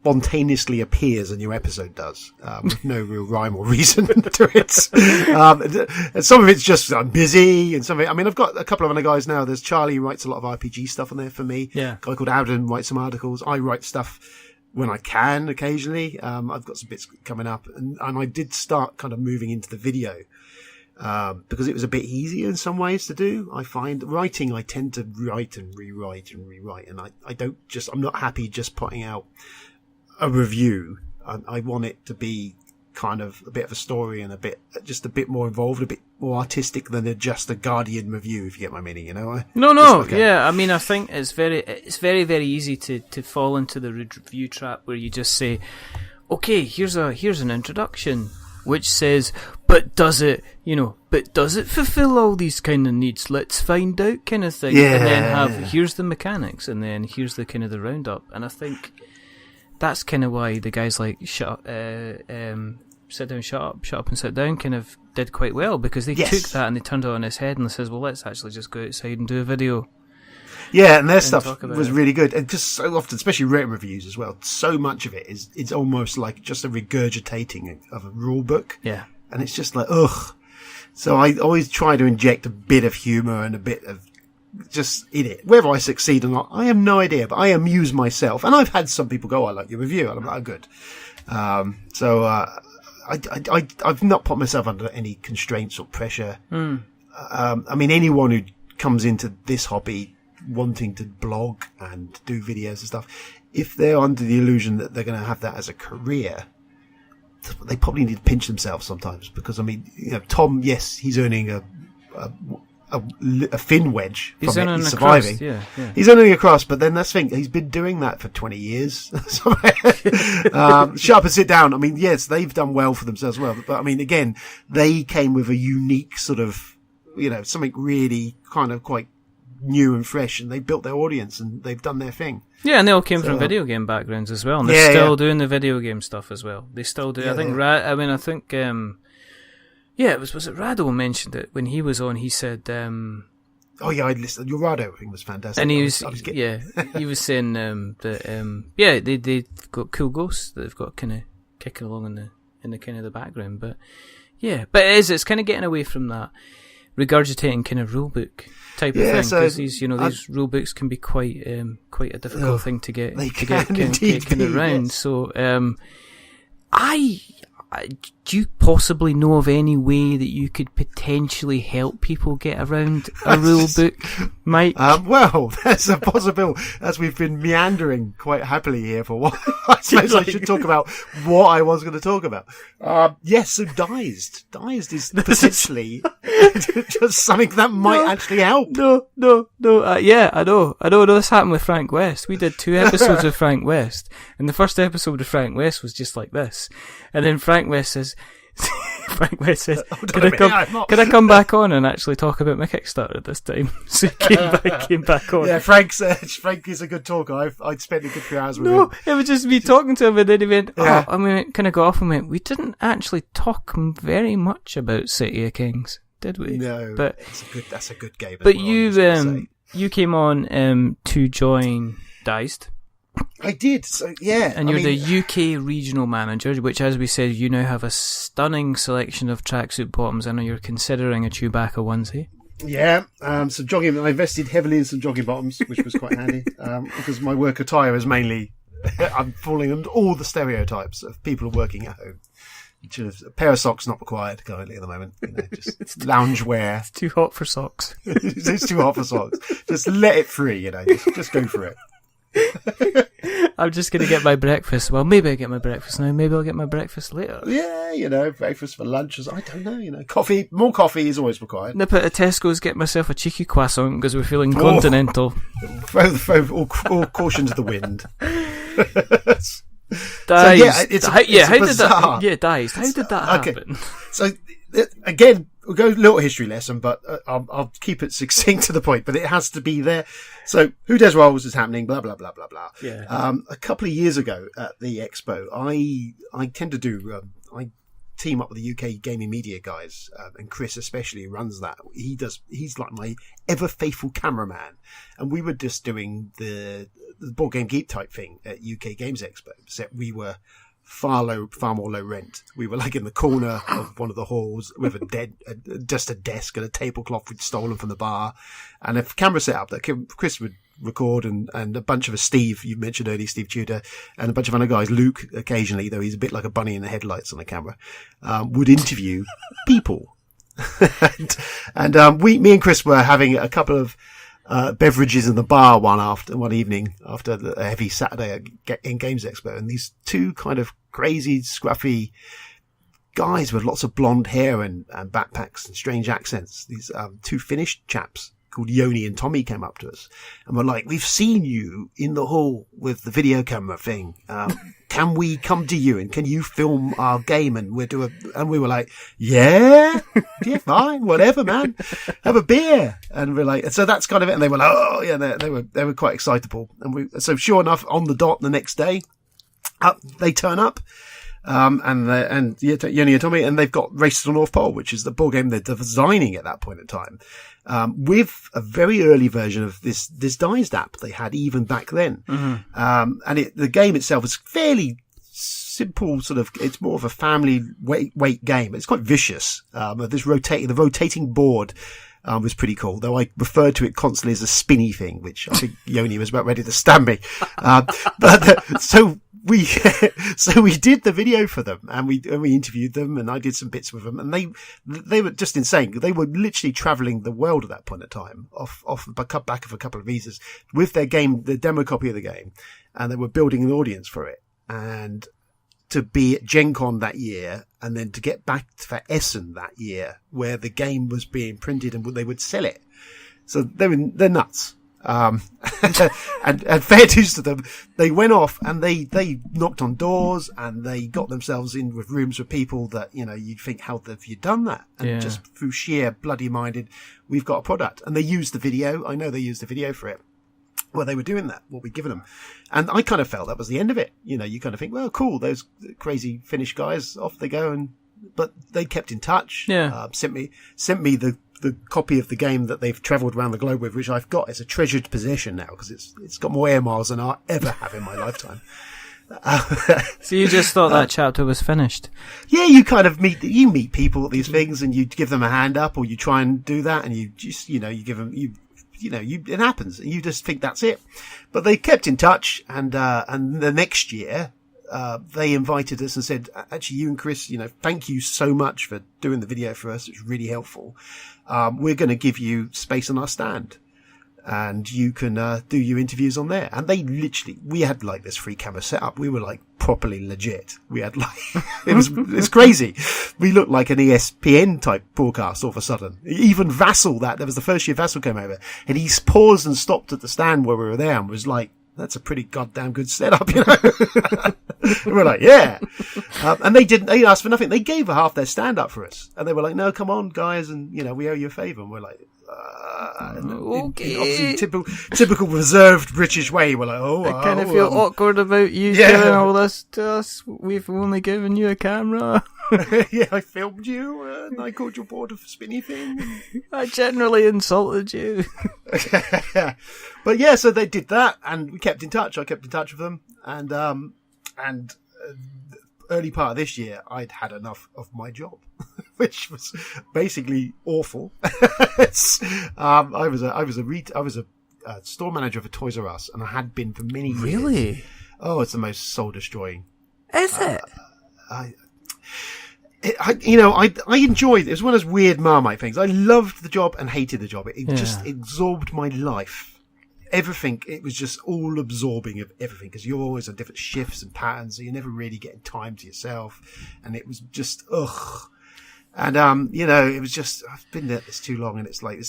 spontaneously appears, a new episode does, with no real rhyme or reason to it. And some of it's just I'm busy, and some of it, I mean, I've got a couple of other guys now. There's Charlie who writes a lot of RPG stuff on there for me. Yeah. A guy called Adam writes some articles. I write stuff when I can occasionally. I've got some bits coming up, and I did start kind of moving into the video. Because it was a bit easier in some ways to do. I find writing, I tend to write and rewrite, and I'm not happy just putting out a review. I want it to be kind of a bit of a story and a bit more involved, a bit more artistic than just a Guardian review, if you get my meaning, you know? Yeah, I mean, I think it's very, very easy to fall into the review trap where you just say, okay, here's an introduction, which says, but does it fulfill all these kind of needs? Let's find out, kind of thing. Yeah. And then here's the mechanics, and then here's the kind of the roundup. And I think that's kind of why the guys like Sit Down, Shut Up and Sit Down kind of did quite well, because they took that and they turned it on its head and says, well, let's actually just go outside and do a video. Yeah, and their stuff was really good. And just so often, especially written reviews as well, so much of it it's almost like just a regurgitating of a rule book. Yeah. And it's just like, ugh. So I always try to inject a bit of humour and a bit of just in it. Whether I succeed or not, I have no idea, but I amuse myself. And I've had some people go, I like your review. And I'm like, oh, good. I've not put myself under any constraints or pressure. I mean, anyone who comes into this hobby wanting to blog and do videos and stuff, if they're under the illusion that they're going to have that as a career, they probably need to pinch themselves sometimes, because I mean, you know, Tom, yes, he's earning a fin wedge from it. He's surviving. Yeah. He's earning a crust, but then that's the thing, he's been doing that for 20 years. Shut up and sit down. I mean, yes, they've done well for themselves, but I mean, again, they came with a unique sort of, you know, something really kind of quite new and fresh, and they built their audience and they've done their thing. Yeah, and they all came from video game backgrounds as well, and they're still doing the video game stuff as well. They still do. I think was it Rado mentioned it when he was on? He said, "Oh yeah, I listened. Your Rado thing was fantastic." And he was saying that they've got cool ghosts that they've got kind of kicking along in the kind of the background, but it's kind of getting away from that regurgitating kind of rulebook type of thing, because these rule books can be quite a difficult thing to get around. Yes. So do you possibly know of any way that you could potentially help people get around a rule book, Mike? Well, that's a possibility, as we've been meandering quite happily here for a while. I suppose I should talk about what I was going to talk about. Yes, so Dized. Dized is potentially just something that might actually help. No. I know. This happened with Frank West. We did 2 episodes of Frank West, and the first episode of Frank West was just like this. And then Frank West says, can I come back on and actually talk about my Kickstarter this time? So he came back on. Yeah, Frank is a good talker. I'd spent a good few hours with him. No, it was just me talking to him, and then he went, kind of got off and went, we didn't actually talk very much about City of Kings, did we? No, but that's a good game. But you came on to join Dized. I did, so yeah. And you're the UK regional manager, which, as we said, you now have a stunning selection of tracksuit bottoms. I know you're considering a Chewbacca onesie. Yeah, some jogging. I invested heavily in some jogging bottoms, which was quite handy, because my work attire is mainly, I'm falling under all the stereotypes of people working at home. Which is a pair of socks not required currently at the moment. You know, just lounge wear. It's too hot for socks. It's too hot for socks. Just let it free, you know. Just go for it. I'm just going to get my breakfast. Well, maybe I get my breakfast now. Maybe I'll get my breakfast later. Yeah, you know, breakfast for lunch. I don't know, you know. Coffee, more coffee is always required. Nip at Tesco's, get myself a cheeky croissant because we're feeling continental. All caution to the wind. Dized. How did that happen? So, again, we'll go a little history lesson, but I'll keep it succinct to the point, but it has to be there. So, Who Dares Rolls is happening, blah, blah, blah, blah, blah. Yeah. A couple of years ago at the expo, I tend to do, I team up with the UK gaming media guys, and Chris especially runs that. He's like my ever faithful cameraman. And we were just doing the the Board Game Geek type thing at UK Games Expo, except we were far more low rent. We were like in the corner of one of the halls with just a desk and a tablecloth we'd stolen from the bar, and a camera set up that Chris would record, and a bunch of us, Steve, you mentioned earlier, Steve Tudor, and a bunch of other guys, Luke occasionally, though he's a bit like a bunny in the headlights on the camera, would interview people. and me and Chris were having a couple of beverages in the bar one evening after a heavy Saturday in Games Expo, and these two kind of crazy, scruffy guys with lots of blonde hair and backpacks and strange accents, these two Finnish chaps called Yoni and Tommy, came up to us and were like, "We've seen you in the hall with the video camera thing. Can we come to you and can you film our game?" And and we were like, yeah, fine, whatever, man, have a beer. And we're like, so that's kind of it. And they were like, oh yeah, they were quite excitable. And so sure enough, on the dot the next day, they turn up. And Yoni and Tommy, and they've got Race to the North Pole, which is the board game they're designing at that point in time, with a very early version of this Dized app they had even back then. Mm-hmm. And the game itself is fairly simple, it's more of a family weight game. It's quite vicious. The rotating board was pretty cool, though I referred to it constantly as a spinny thing, which I think Yoni was about ready to stab me. So we did the video for them, and we interviewed them, and I did some bits with them, and they were just insane. They were literally traveling the world at that point in time, off the back of a couple of visas with their game, the demo copy of the game, and they were building an audience for it. And to be at Gen Con that year, and then to get back for Essen that year, where the game was being printed and they would sell it. So they're nuts. And fair dues to them, they went off and they knocked on doors and they got themselves in with rooms with people that, you'd think, how have you done that? And just through sheer bloody minded, we've got a product. And they used the video. I know they used the video for it. Well, they were doing that, what we'd given them. And I kind of felt that was the end of it. You kind of think, well, cool, those crazy Finnish guys, off they go. But they kept in touch. Yeah. Sent me the copy of the game that they've travelled around the globe with, which I've got as a treasured possession now, because it's got more air miles than I'll ever have in my lifetime. So you just thought that chapter was finished? Yeah, you kind of meet people at these things, and you give them a hand up, or you try and do that, and you just, you give them, it happens, and you just think that's it. But they kept in touch, and the next year, they invited us and said, actually, you and Chris, thank you so much for doing the video for us. It's really helpful. We're going to give you space on our stand, and you can do your interviews on there. And we had like this free camera setup. We were like properly legit. We had like, it's crazy. We looked like an ESPN type broadcast all of a sudden. Even Vassal, that was the first year Vassal came over, and he paused and stopped at the stand where we were there and was like, that's a pretty goddamn good setup, And we're like, yeah. And they asked for nothing. They gave half their stand up for us. And they were like, no, come on, guys. And, we owe you a favour. And we're like, okay. In obviously typical reserved British way. We're like, I kind of feel awkward about you giving all this to us. We've only given you a camera. Yeah, I filmed you, and I called your board a spinny thing. I generally insulted you. But yeah, so they did that, and we kept in touch. I kept in touch with them, and early part of this year, I'd had enough of my job, which was basically awful. I was a store manager for Toys R Us, and I had been for many years. Really? Oh, it's the most soul destroying. Is it? I enjoyed it. It was one of those weird Marmite things. I loved the job and hated the job. It just absorbed my life. Everything. It was just all absorbing of everything, because you're always on different shifts and patterns, so you're never really getting time to yourself. And it was just, ugh. And, it was just, I've been at this too long, and it's like,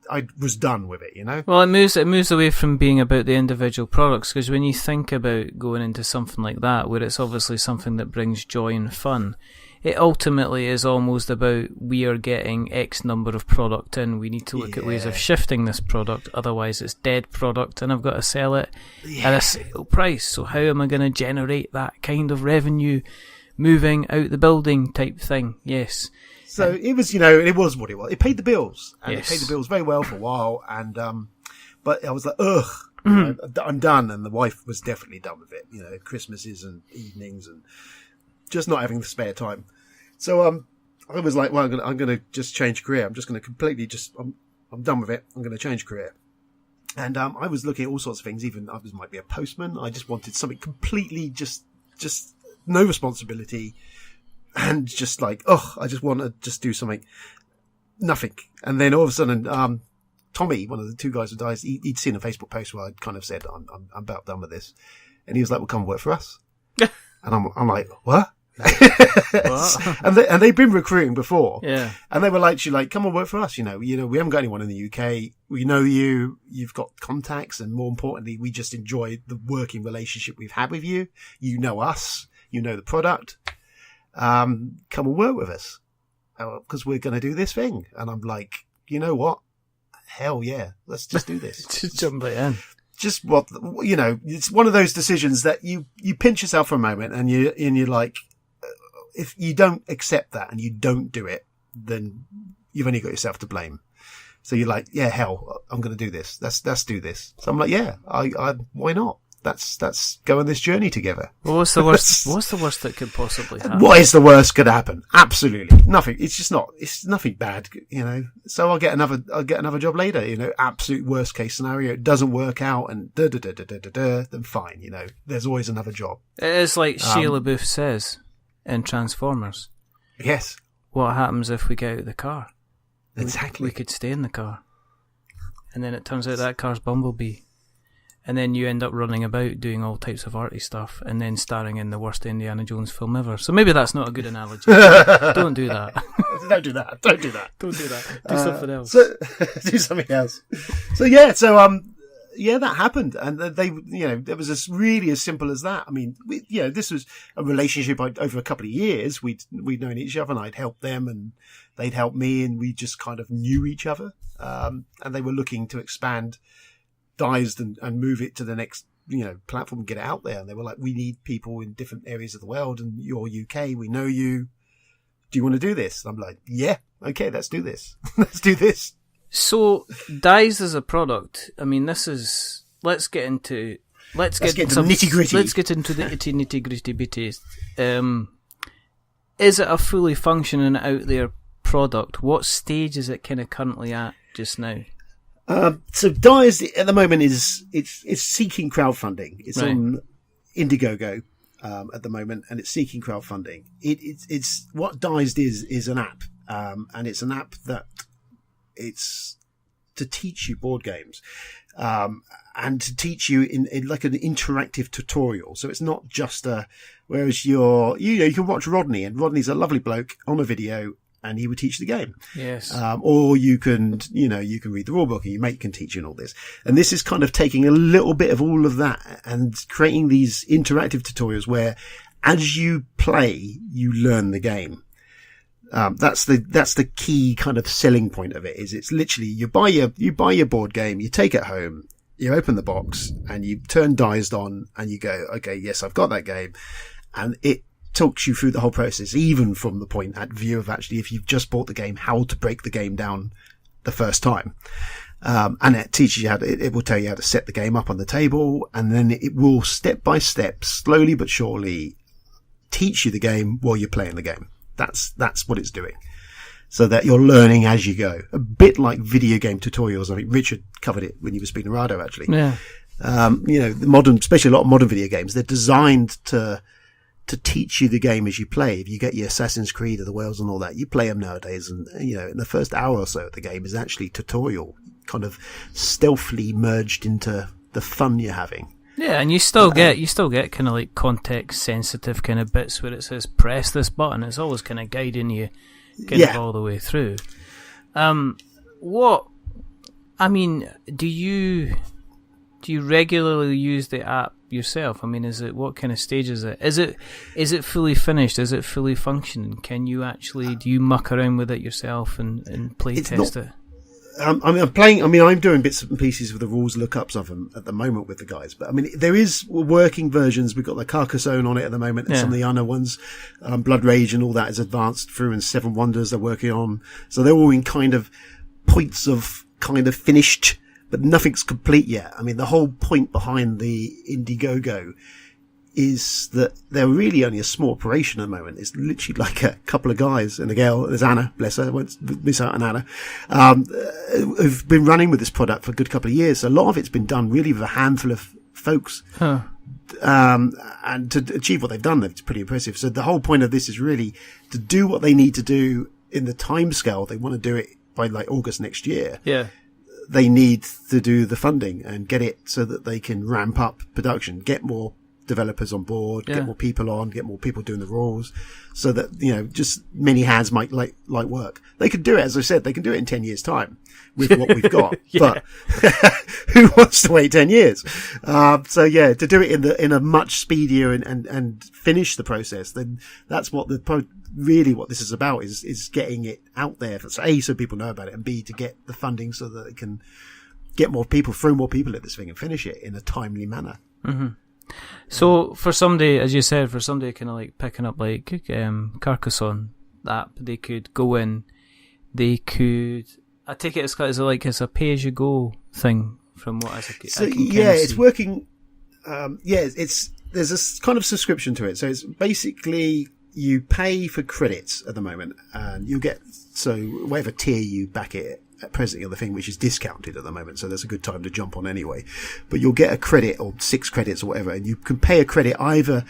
I was done with it, Well, it moves away from being about the individual products, because when you think about going into something like that, where it's obviously something that brings joy and fun, it ultimately is almost about, we are getting X number of product in, we need to look at ways of shifting this product, otherwise it's dead product, and I've got to sell it at a sale price. So how am I going to generate that kind of revenue moving out the building type thing? Yes. So it was, it was what it was. It paid the bills, and it paid the bills very well for a while. And, but I was like, ugh. I'm done. And the wife was definitely done with it. You know, Christmases and evenings and just not having the spare time. So, I was like, well, I'm going to just change career. I'm just going to completely I'm done with it. I'm going to change career. And, I was looking at all sorts of things. Even I might be a postman. I just wanted something completely just no responsibility. And just like, I just want to just do something. Nothing. And then all of a sudden, Tommy, one of the two guys who died, he'd seen a Facebook post where I'd kind of said, I'm about done with this. And he was like, well, come work for us. And I'm like, what? and they've been recruiting before. Yeah. And they were like, come and work for us. You know, we haven't got anyone in the UK. We know you've got contacts. And more importantly, we just enjoy the working relationship we've had with you. You know us, you know the product. Come and work with us. Because we're going to do this thing. And I'm like, you know what? Hell yeah. Let's just do this. Just jump right in. Just it's one of those decisions that you pinch yourself for a moment and you're like, if you don't accept that and you don't do it, then you've only got yourself to blame. So you're like, yeah, hell, I'm going to do this. Let's do this. So I'm like, yeah, I why not? Let's go on this journey together. Well, what's the worst? What's the worst that could possibly happen? What is the worst could happen? Absolutely nothing. It's nothing bad, you know. So I'll get another job later, you know. Absolute worst case scenario, it doesn't work out, and then fine, you know. There's always another job. It is like Shia LaBeouf says in Transformers. Yes. What happens if we get out of the car? Exactly. We could stay in the car, and then it turns out that car's Bumblebee. And then you end up running about doing all types of arty stuff and then starring in the worst Indiana Jones film ever. So maybe that's not a good analogy. Don't do that. Don't do that. Don't do that. Don't do that. Do something else. Do something else. So that happened. And they, you know, it was really as simple as that. I mean, this was a relationship over a couple of years. We'd known each other and I'd helped them and they'd helped me and we just kind of knew each other. And they were looking to expand Dized and move it to the next, you know, platform and get it out there. And they were like, we need people in different areas of the world and you're UK, we know you. Do you want to do this? And I'm like, yeah, okay, let's do this. Let's do this. So Dized as a product, I mean, let's get into nitty gritty. Let's get into the nitty gritty bitties. Is it a fully functioning out there product? What stage is it kind of currently at just now? So Dized at the moment it's seeking crowdfunding. It's right. On Indiegogo at the moment, and it's seeking crowdfunding. It's what Dized is an app, and it's an app that it's to teach you board games, and to teach you in like an interactive tutorial. So it's not just whereas you can watch Rodney, and Rodney's a lovely bloke on a video. And he would teach the game. Yes. Or you can read the rulebook and your mate can teach you and all this. And this is kind of taking a little bit of all of that and creating these interactive tutorials where as you play, you learn the game. That's the key kind of selling point of it is it's literally you buy your board game, you take it home, you open the box and you turn Dized on and you go, okay, yes, I've got that game. And it talks you through the whole process, even from the point at view of actually, if you've just bought the game, how to break the game down the first time. And it teaches you it will tell you how to set the game up on the table. And then it will step by step, slowly but surely teach you the game while you're playing the game. That's what it's doing. So that you're learning as you go. A bit like video game tutorials. I think Richard covered it when he was speaking to Rado, actually. Yeah. Especially a lot of modern video games, they're designed to teach you the game as you play. If you get your Assassin's Creed or the Wales and all that, you play them nowadays. And, in the first hour or so of the game is actually tutorial, kind of stealthily merged into the fun you're having. Yeah, and you still get kind of like context sensitive kind of bits where it says press this button. It's always kind of guiding you of all the way through. Do you regularly use the app yourself? I mean, what kind of stage is it? Is it fully finished? Is it fully functioning? Can you do you muck around with it yourself and play test it? I'm doing bits and pieces with the rules lookups of them at the moment with the guys. But I mean, there is working versions. We've got the Carcassonne on it at the moment and some of the other ones. Blood Rage and all that is advanced through, and Seven Wonders they're working on. So they're all in kind of points of kind of finished but nothing's complete yet. I mean, the whole point behind the Indiegogo is that they're really only a small operation at the moment. It's literally like a couple of guys and a girl. There's Anna, bless her, I won't miss out on Anna, who've been running with this product for a good couple of years. So a lot of it's been done really with a handful of folks. Huh. And to achieve what they've done, it's pretty impressive. So the whole point of this is really to do what they need to do in the time scale. They want to do it by like August next year. Yeah. They need to do the funding and get it so that they can ramp up production, get more developers on board, get more people on, get more people doing the rules, so that, you know, just many hands might like work. They could do it, as I said, they can do it in 10 years' time with what we've got. But who wants to wait 10 years? So yeah, to do it in a much speedier and finish the process, then that's what really what this is about, is getting it out there. So A, so people know about it, and B, to get the funding so that they can get more people, throw more people at this thing and finish it in a timely manner. Mm-hmm. So for somebody, as you said, for somebody kind of like picking up like Carcassonne app, they could go in, they could, I take it as like it's a pay-as-you-go thing from what I can it's see. working. There's a kind of subscription to it. So it's basically you pay for credits at the moment, and you get, so whatever tier you back it presently on the thing, which is discounted at the moment, so that's a good time to jump on anyway. But you'll get a credit or 6 credits or whatever, and you can pay a credit either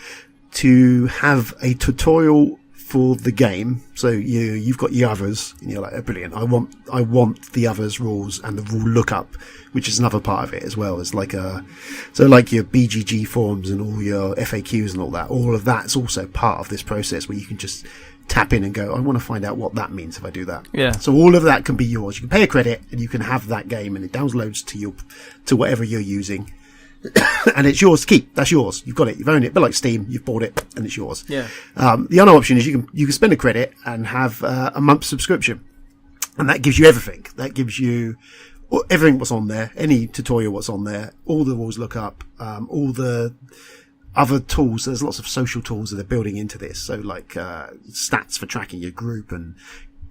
to have a tutorial for the game. So you've got your others, and you're like, oh, brilliant! I want the others rules and the rule lookup, which is another part of it as well. It's like like your BGG forms and all your FAQs and all that. All of that's also part of this process where you can just tap in and go, I want to find out what that means if I do that. Yeah. So all of that can be yours. You can pay a credit and you can have that game, and it downloads to whatever you're using. And it's yours to keep. That's yours. You've got it. You've owned it. But like Steam, you've bought it and it's yours. Yeah. The other option is you can spend a credit and have a month subscription, and that gives you everything. That gives you everything what's on there, any tutorial what's on there, all the rules look up, all the other tools. There's lots of social tools that they're building into this. So like stats for tracking your group and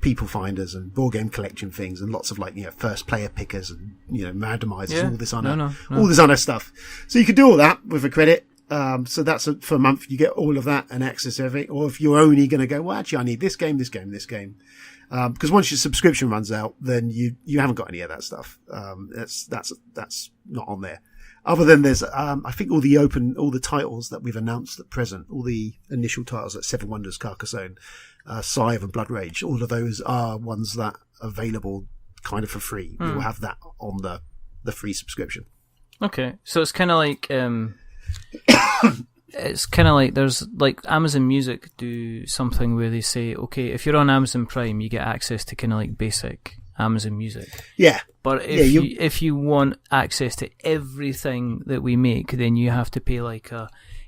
people finders and board game collection things, and lots of like, you know, first player pickers and, you know, randomizers, all this all this other stuff. So you can do all that with a credit. So that's for a month. You get all of that and access to everything. Or if you're only going to go, well, actually, I need this game. Because once your subscription runs out, then you haven't got any of that stuff. That's not on there. Other than there's, I think all the titles that we've announced at present, all the initial titles like Seven Wonders, Carcassonne, Scythe and Blood Rage, all of those are ones that are available kind of for free. We will have that on the free subscription. Okay, so it's kind of like, there's like Amazon Music do something where they say, okay, if you're on Amazon Prime, you get access to kind of like basic Amazon Music. Yeah. But if you want access to everything that we make, then you have to pay like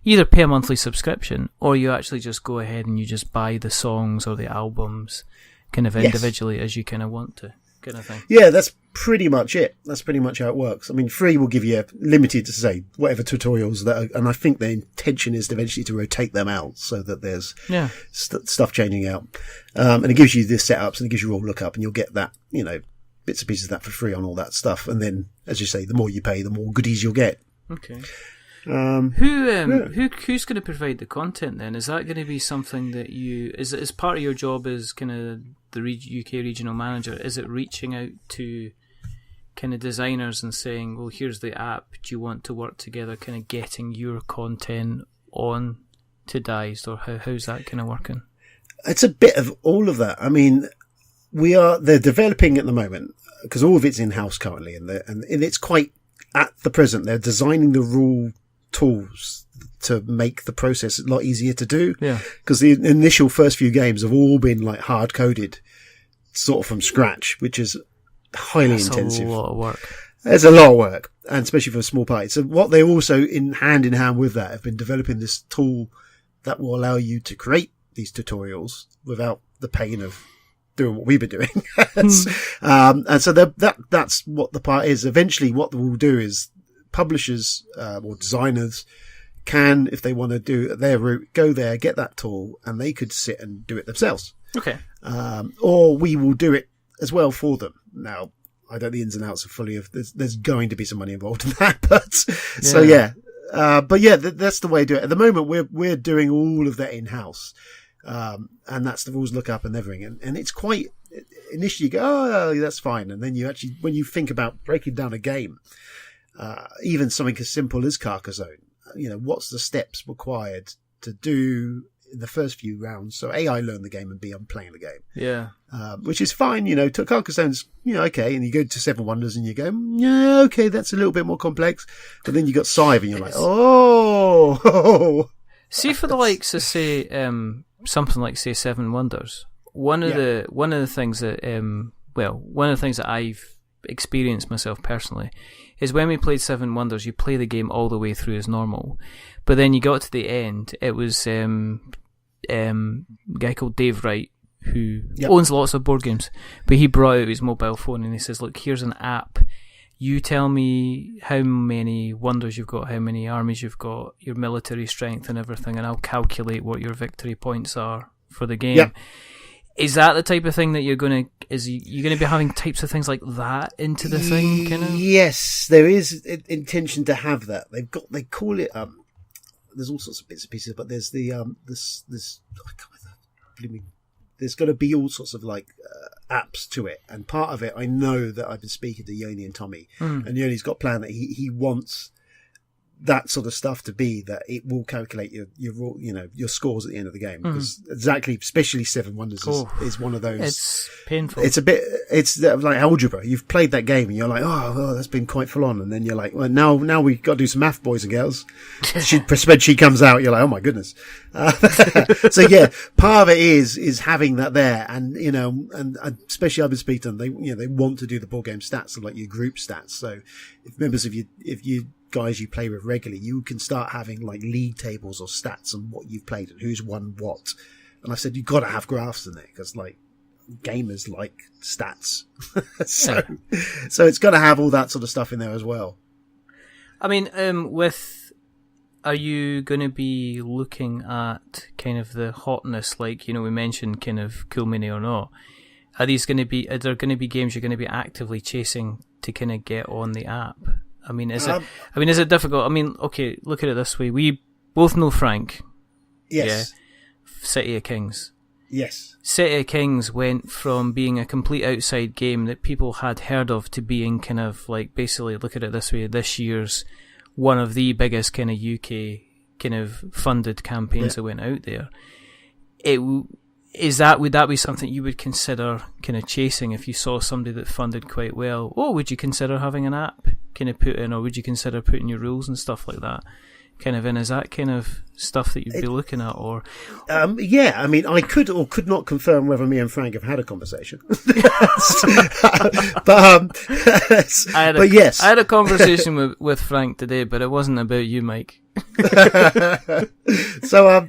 either pay a monthly subscription, or you actually just go ahead and you just buy the songs or the albums kind of individually as you kind of want to, kind of thing. Yeah, that's pretty much it. That's pretty much how it works. I mean, free will give you limited to say whatever tutorials that are, and I think the intention is eventually to rotate them out so that there's stuff changing out. And it gives you the setups and it gives you all lookup, and you'll get that, you know, bits and pieces of that for free on all that stuff. And then, as you say, the more you pay, the more goodies you'll get. Okay. Who's going to provide the content then? Is that going to be something that is part of your job as kind of the UK regional manager? Is it reaching out to kind of designers and saying, well, here's the app, do you want to work together, kind of getting your content on to Dized, or how's that kind of working? It's a bit of all of that. I mean, they're developing at the moment, because all of it's in-house currently, and it's quite, at the present, they're designing the rule tools to make the process a lot easier to do. Yeah. Because the initial first few games have all been like hard coded, sort of from scratch, which is highly intensive. That's a lot of work. It's a lot of work, and especially for a small party. So what they also, hand in hand with that, have been developing this tool that will allow you to create these tutorials without the pain of doing what we've been doing. And so that's what the part is. Eventually what we'll do is publishers or designers can, if they want to do their route, go there, get that tool, and they could sit and do it themselves. Okay. Or we will do it as well for them. Now, I don't know the ins and outs of fully of. There's going to be some money involved in that, but so yeah. But yeah, that's the way to do it. At the moment, we're doing all of that in house, and that's the rules lookup and everything. And it's quite initially you go, oh, that's fine, and then you actually, when you think about breaking down a game, even something as simple as Carcassonne, what's the steps required to do in the first few rounds? So A, I learn the game, and B, I'm playing the game. Yeah. Which is fine, to Carcassonne's, okay, and you go to Seven Wonders and you go, yeah, okay, that's a little bit more complex. But then you got Scythe and you're like, oh. See, for the likes of, say, something like, say, Seven Wonders, one of the things that, one of the things that I've experienced myself personally is when we played Seven Wonders, you play the game all the way through as normal, but then you got to the end, it was a guy called Dave Wright, who owns lots of board games, but he brought out his mobile phone and he says, look, here's an app, you tell me how many wonders you've got, how many armies you've got, your military strength and everything, and I'll calculate what your victory points are for the game. Yep. Is that the type of thing that you're going to be having types of things like that into the thing, kind of? Yes, there is intention to have that. They call it, there's all sorts of bits and pieces, but there's there's got to be all sorts of apps to it. And part of it, I know that I've been speaking to Yoni and Tommy, and Yoni's got a plan that he wants that sort of stuff to be that it will calculate your scores at the end of the game, because exactly, especially Seven Wonders is one of those. It's painful. It's like algebra. You've played that game and you're like, oh, that's been quite full on, and then you're like, well, now we've got to do some math, boys and girls. Spreadsheet comes out, you're like, oh my goodness. So yeah, part of it is having that there, and and especially I've been speaking to them, they want to do the board game stats, so like your group stats. So if members of if you guys you play with regularly, you can start having like league tables or stats on what you've played and who's won what. And I said, you've got to have graphs in there, because like gamers like stats. So it's got to have all that sort of stuff in there as well. I mean, are you going to be looking at kind of the hotness, like, we mentioned kind of Cool Mini or not? Are there going to be games you're going to be actively chasing to kind of get on the app? I mean, is it difficult? I mean, okay, look at it this way. We both know Frank. Yes. Yeah, City of Kings. Yes. City of Kings went from being a complete outside game that people had heard of to being kind of like, basically, look at it this way, this year's one of the biggest kind of UK kind of funded campaigns that went out there. Would that be something you would consider kind of chasing if you saw somebody that funded quite well? Or would you consider having an app kind of put in, or would you consider putting your rules and stuff like that kind of in? Is that kind of stuff that you'd be looking at? Or yeah, I mean, I could or could not confirm whether me and Frank have had a conversation. But yes, I had a conversation with Frank today, but it wasn't about you, Mike. So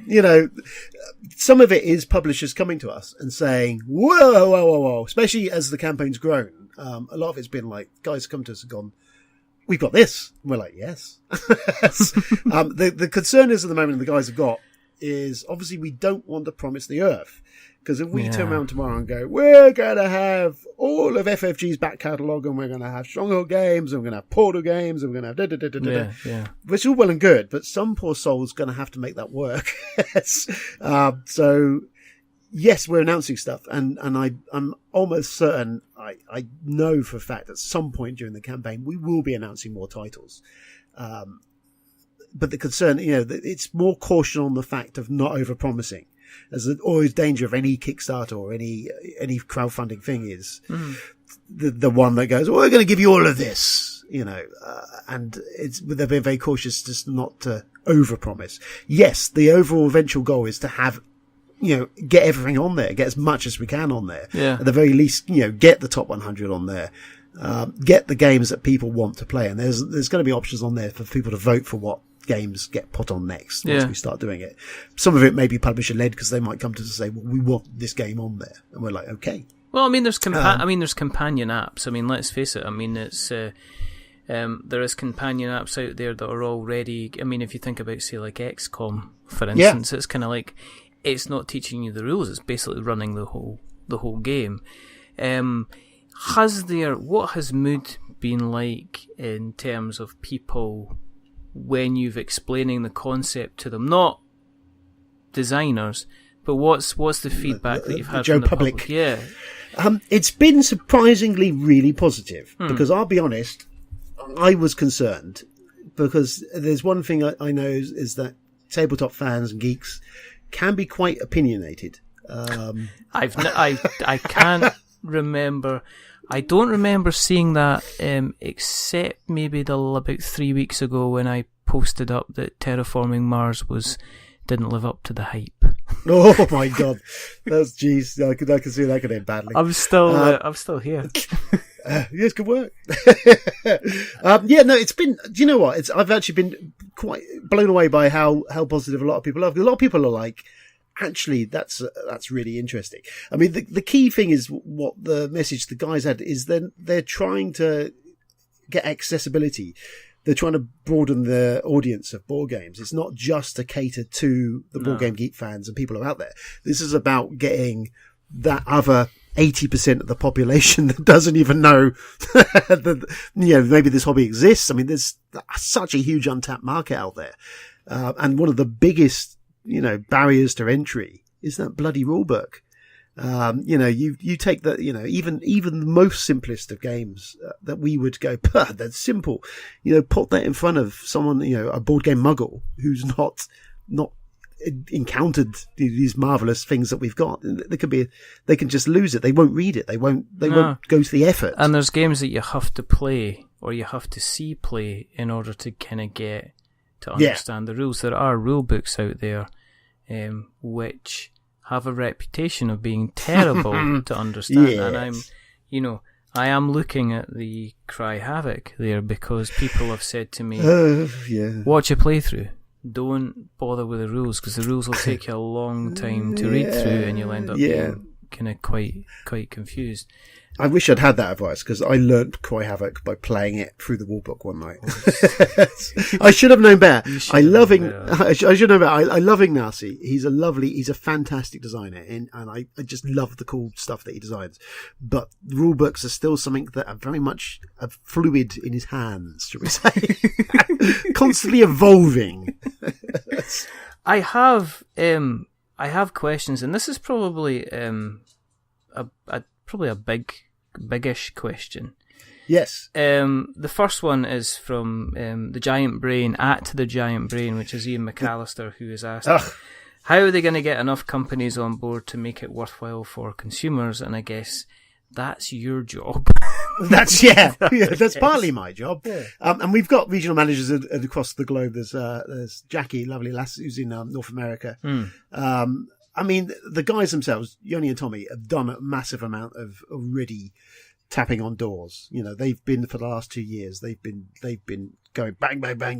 some of it is publishers coming to us and saying, whoa, especially as the campaign's grown. A lot of it's been like, guys come to us and gone, we've got this. And we're like, yes. The concern is at the moment the guys have got is, obviously we don't want to promise the earth. Because if we turn around tomorrow and go, we're going to have all of FFG's back catalogue, and we're going to have Stronghold games, and we're going to have Portal games, and we're going to have which is all well and good, but some poor soul's going to have to make that work. So, yes, we're announcing stuff, and I'm almost certain, I know for a fact at some point during the campaign we will be announcing more titles. But the concern, it's more caution on the fact of not over-promising. As always danger of any Kickstarter or any crowdfunding thing is the one that goes, well, we're going to give you all of this, and they're being very cautious just not to overpromise. Yes, the overall eventual goal is to have, get everything on there, get as much as we can on there. Yeah. At the very least, get the top 100 on there, get the games that people want to play, and there's going to be options on there for people to vote for what games get put on next once we start doing it. Some of it may be publisher led, because they might come to us and say, well, we want this game on there, and we're like, okay. Well, I mean, there's companion apps. I mean, let's face it. I mean, it's there is companion apps out there that are already. I mean, if you think about, say, like XCOM, for instance, it's kind of like, it's not teaching you the rules. It's basically running the whole game. what has mood been like in terms of people when you've explaining the concept to them? Not designers, but what's the feedback that you've had Joe from the public? Yeah. It's been surprisingly really positive, because I'll be honest, I was concerned, because there's one thing I know is that tabletop fans and geeks can be quite opinionated. I can't remember. I don't remember seeing that, except maybe about 3 weeks ago when I posted up that Terraforming Mars didn't live up to the hype. Oh my god, that's jeez. I can see that could end badly. I'm still here. Yes, good work. It's been. Do you know what? I've actually been quite blown away by how positive a lot of people are. A lot of people are like, actually, that's really interesting. I mean, the key thing is what the message the guys had is they're trying to get accessibility. They're trying to broaden the audience of board games. It's not just to cater to the board game geek fans and people who are out there. This is about getting that other 80% of the population that doesn't even know that, maybe this hobby exists. I mean, there's such a huge untapped market out there. And one of the biggest, barriers to entry is that bloody rule book. You take the, even the most simplest of games that we would go, that's simple. Put that in front of someone, a board game muggle who's not encountered these marvelous things that we've got. They can just lose it. They won't read it. They won't go to the effort. And there's games that you have to play or you have to see play in order to kind of get to understand the rules. There are rule books out there, which have a reputation of being terrible to understand. Yes. And I am looking at the Cry Havoc there because people have said to me, watch a playthrough. Don't bother with the rules because the rules will take you a long time to read through and you'll end up being kind of quite confused. I wish I'd had that advice because I learnt Cry Havoc by playing it through the rulebook one night. I should have known better. I should know better. I love Ignacy. He's a fantastic designer, and I just love the cool stuff that he designs. But rulebooks are still something that are very much a fluid in his hands, shall we say? Constantly evolving. I have questions, and this is probably a biggish question. Yes. The first one is from the Giant Brain, which is Ian McAllister, who has asked, how are they going to get enough companies on board to make it worthwhile for consumers? And I guess that's your job. That's partly my job. Yeah. And we've got regional managers across the globe. There's Jackie, lovely lass, who's in North America. I mean, the guys themselves, Yoni and Tommy, have done a massive amount of already tapping on doors. They've been for the last 2 years. They've been going bang, bang, bang.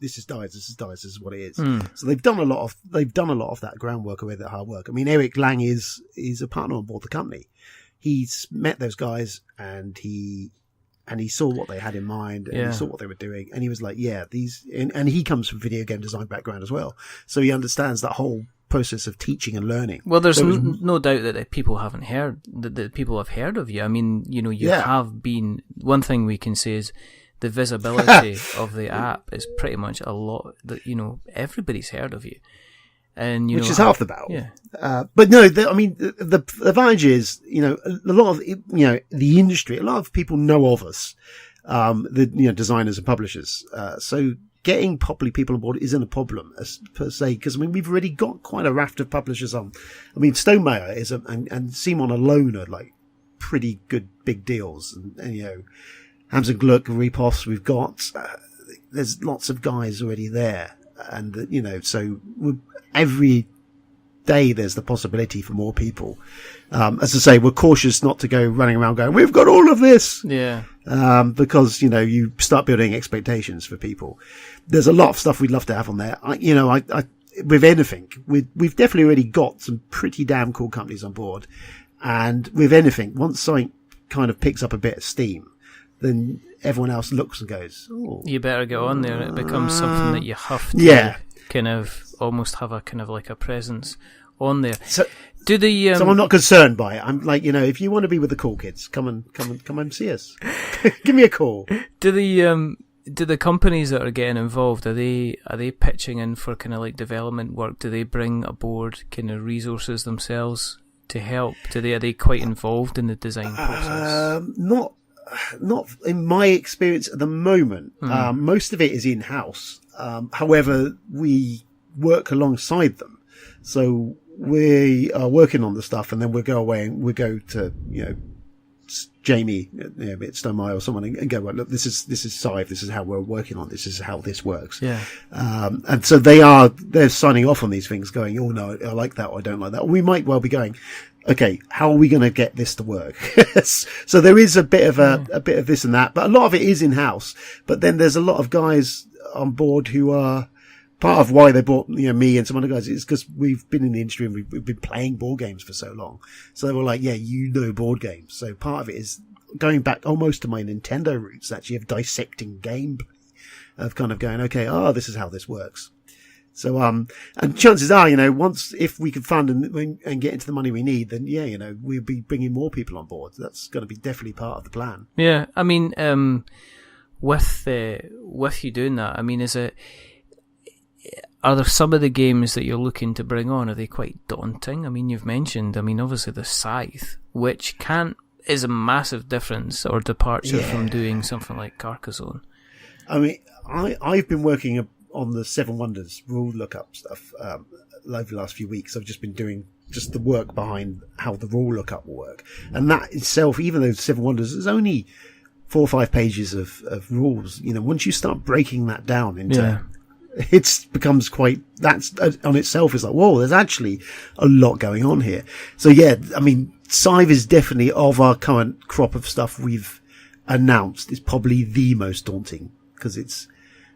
This is Dized. This is what it is. So they've done a lot of that groundwork with that hard work. I mean, Eric Lang is a partner on board the company. He's met those guys and he saw what they had in mind and he saw what they were doing. And he was like, and he comes from video game design background as well. So he understands that whole process of teaching and learning. Well, there's no doubt that people haven't heard, that people have heard of you. I mean, you have been, one thing we can say is the visibility of the app is pretty much a lot that, everybody's heard of you. And, which is half the battle. Yeah. But no, the advantage is, a lot of, the industry, a lot of people know of us, designers and publishers. So getting properly people on board isn't a problem per se, because we've already got quite a raft of publishers on. I mean, Stonemeyer and Simon alone are like pretty good big deals, and Hamza Gluck, Repos, we've got. There's lots of guys already there, and so every day there's the possibility for more people. As I say, we're cautious not to go running around going, we've got all of this. Yeah. Because, you start building expectations for people. There's a lot of stuff we'd love to have on there. With anything, we've definitely already got some pretty damn cool companies on board. And with anything, once something kind of picks up a bit of steam, then everyone else looks and goes, oh. You better get on there. It becomes something that you have to kind of almost have a kind of like a presence on there. So, Do the so I'm not concerned by it. I'm like, if you want to be with the cool kids, come and see us. Give me a call. Do the companies that are getting involved, are they pitching in for kind of like development work? Do they bring aboard kind of resources themselves to help? Are they quite involved in the design process? Not in my experience at the moment. Most of it is in house. However, we work alongside them, so we are working on the stuff, and then we'll go away and we'll go to Jamie, at Stone or someone, and go, well, look, this is Scythe. This is how we're working on this. This is how this works. Yeah. And so they're signing off on these things, going, oh no, I like that, or I don't like that. Or we might well be going, okay, how are we going to get this to work? So there is a bit of bit of this and that, but a lot of it is in house. But then there's a lot of guys on board who are part of why they brought me and some other guys is because we've been in the industry and we've been playing board games for so long. So they were like, yeah, board games. So part of it is going back almost to my Nintendo roots, actually, of dissecting gameplay, of kind of going, okay, this is how this works. So, and chances are, if we can fund and get into the money we need, then we'll be bringing more people on board. That's going to be definitely part of the plan. Yeah. I mean, with you doing that, I mean, are there some of the games that you're looking to bring on, are they quite daunting? I mean, you've mentioned, obviously the Scythe, which is a massive difference or departure from doing something like Carcassonne. I mean, I've been working on the Seven Wonders rule lookup stuff over the last few weeks. I've just been doing just the work behind how the rule lookup will work. And that itself, even though Seven Wonders is only 4 or 5 pages of rules, once you start breaking that down into... It becomes that's on itself is like, whoa, there's actually a lot going on here. So yeah, I mean, Scythe is definitely, of our current crop of stuff we've announced, is probably the most daunting, because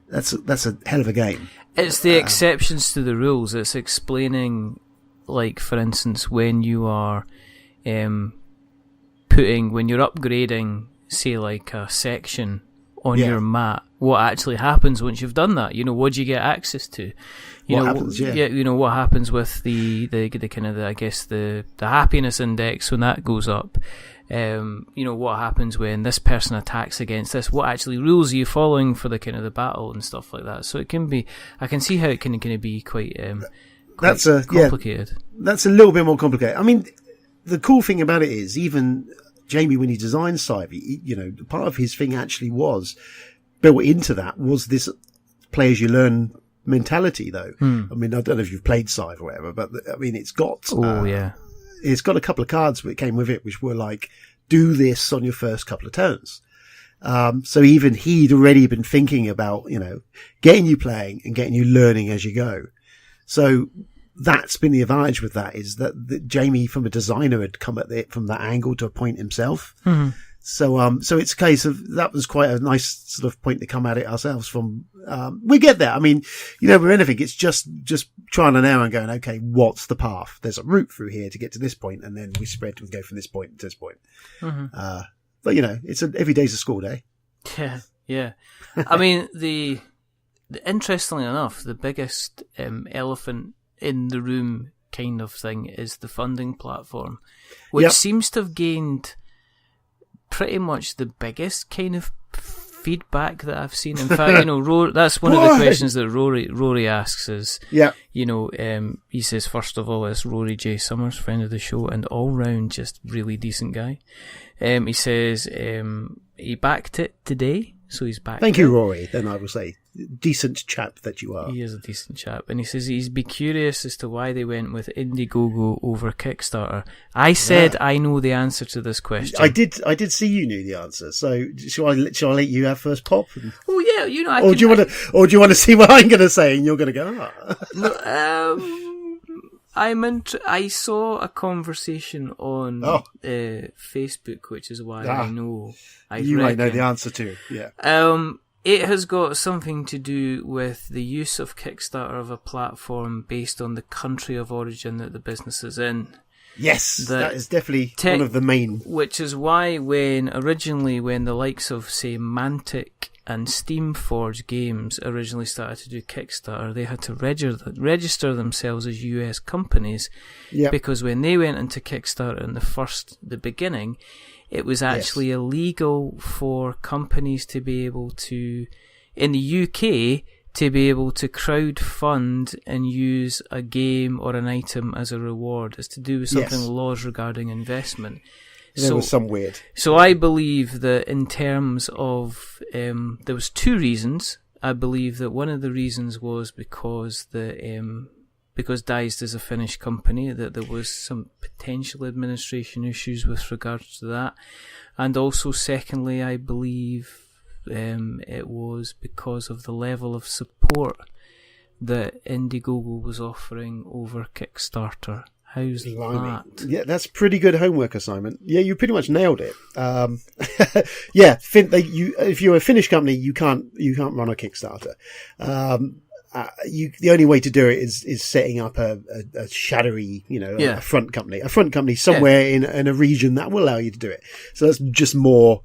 that's a hell of a game. It's the exceptions to the rules. It's explaining, like, for instance, when you are when you're upgrading, say, like a section on your mat, what actually happens once you've done that? What do you get access to? What happens with the kind of the happiness index when that goes up? What happens when this person attacks against this? What actually rules are you following for the kind of the battle and stuff like that? So it can be, I can see how it can be quite complicated. That's a little bit more complicated. I mean, the cool thing about it is, even Jamie, when he designed Scythe, part of his thing actually was built into that was this play as you learn mentality, though. I mean, I don't know if you've played Scythe or whatever, but I mean, it's got it's got a couple of cards that came with it, which were like, do this on your first couple of turns. So even he'd already been thinking about, getting you playing and getting you learning as you go. So that's been the advantage with that, is that Jamie, from a designer, had come at it from that angle to a point himself. Mm-hmm. So it's a case of, that was quite a nice sort of point to come at it ourselves from. We get there. I mean, with anything, it's just trying and error and going, okay, what's the path? There's a route through here to get to this point, and then we spread and go from this point to this point. Mm-hmm. But every day's a school day. Yeah, yeah. I mean, interestingly enough, the biggest elephant in the room kind of thing is the funding platform, which seems to have gained pretty much the biggest kind of feedback that I've seen. In fact, that's one of the questions that Rory asks is, he says, first of all, it's Rory J. Summers, friend of the show, and all round just really decent guy. He says he backed it today, so he's back. Thank you, Rory. Then I will say, decent chap that you are. He is a decent chap, and he says he'd be curious as to why they went with Indiegogo over Kickstarter. I said I know the answer to this question. I did see you knew the answer. So shall I let you have first pop? Oh yeah, do you want to see what I'm going to say and you're going to go? I saw a conversation on Facebook, which is why I know. You might know the answer to. Yeah. It has got something to do with the use of Kickstarter of a platform based on the country of origin that the business is in. Yes, that is definitely one of the main. Which is why when the likes of, say, Mantic and Steamforge Games originally started to do Kickstarter, they had to register themselves as US companies, because when they went into Kickstarter in the beginning, it was actually illegal for companies to be able to, in the UK, to be able to crowdfund and use a game or an item as a reward. It's to do with something laws regarding investment. There was some weird. So I believe that in terms of, there was two reasons. I believe that one of the reasons was because Dized is a Finnish company, that there was some potential administration issues with regards to that. And also secondly, I believe it was because of the level of support that Indiegogo was offering over Kickstarter. How's that? Yeah, that's pretty good homework assignment. Yeah, you pretty much nailed it. If you're a Finnish company, you can't run a Kickstarter. The only way to do it is setting up a shadowy, a front company somewhere in a region that will allow you to do it. So that's just more.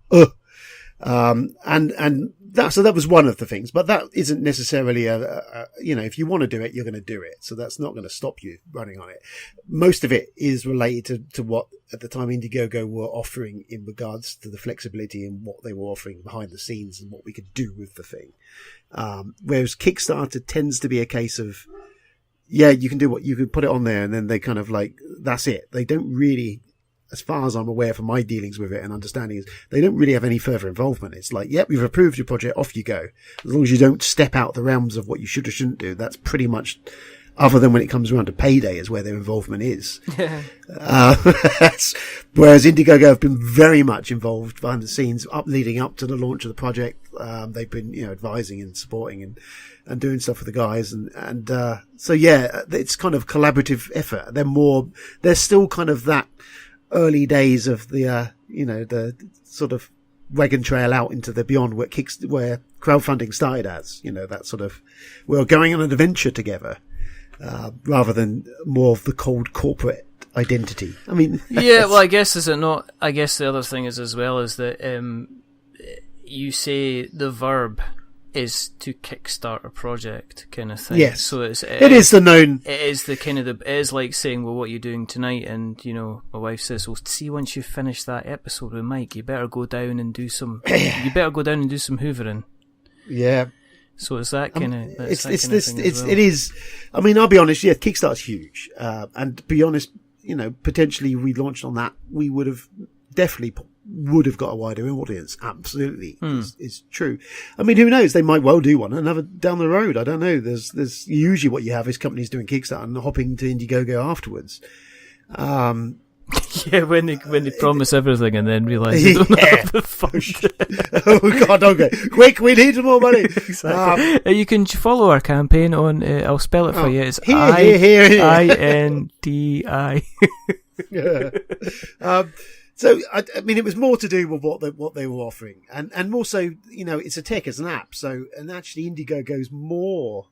That was one of the things, but that isn't necessarily if you want to do it, you're going to do it. So that's not going to stop you running on it. Most of it is related to what at the time Indiegogo were offering in regards to the flexibility and what they were offering behind the scenes and what we could do with the thing. Whereas Kickstarter tends to be a case of, you can do what you could put it on there and then they kind of that's it. They don't really, as far as I'm aware from my dealings with it and understanding, is they don't really have any further involvement. It's we've approved your project, off you go. As long as you don't step out the realms of what you should or shouldn't do, that's pretty much, other than when it comes around to payday, is where their involvement is. Whereas Indiegogo have been very much involved behind the scenes, leading up to the launch of the project. They've been, advising and supporting and doing stuff with the guys. So it's kind of collaborative effort. They're still kind of that early days of the sort of wagon trail out into the beyond where crowdfunding started as, that sort of, we're going on an adventure together, rather than more of the cold corporate identity. I mean, I guess the other thing is as well is that, you say the verb is to kickstart a project kind of thing. Yes. So it is the known. It is the kind of it is like saying, well, what are you doing tonight? And my wife says, well, see, once you finish that episode with Mike, you better go down and do some. You better go down and do some hoovering. Yeah. So it's that kind of. It is. I mean, I'll be honest. Yeah, Kickstarter's huge. And to be honest, potentially we launched on that, we would have got a wider audience. Absolutely, is true. I mean, who knows? They might well do one another down the road. I don't know. There's usually what you have is companies doing Kickstarter and hopping to Indiegogo afterwards. When they promise everything and then realise they don't have the fund. Oh God! Okay, quick, we need some more money. Exactly. You can follow our campaign on. I'll spell it for you. It's here. INDI. So, I mean, it was more to do with what they were offering. And more so, it's a tech as an app. So, and actually Indiegogo's more,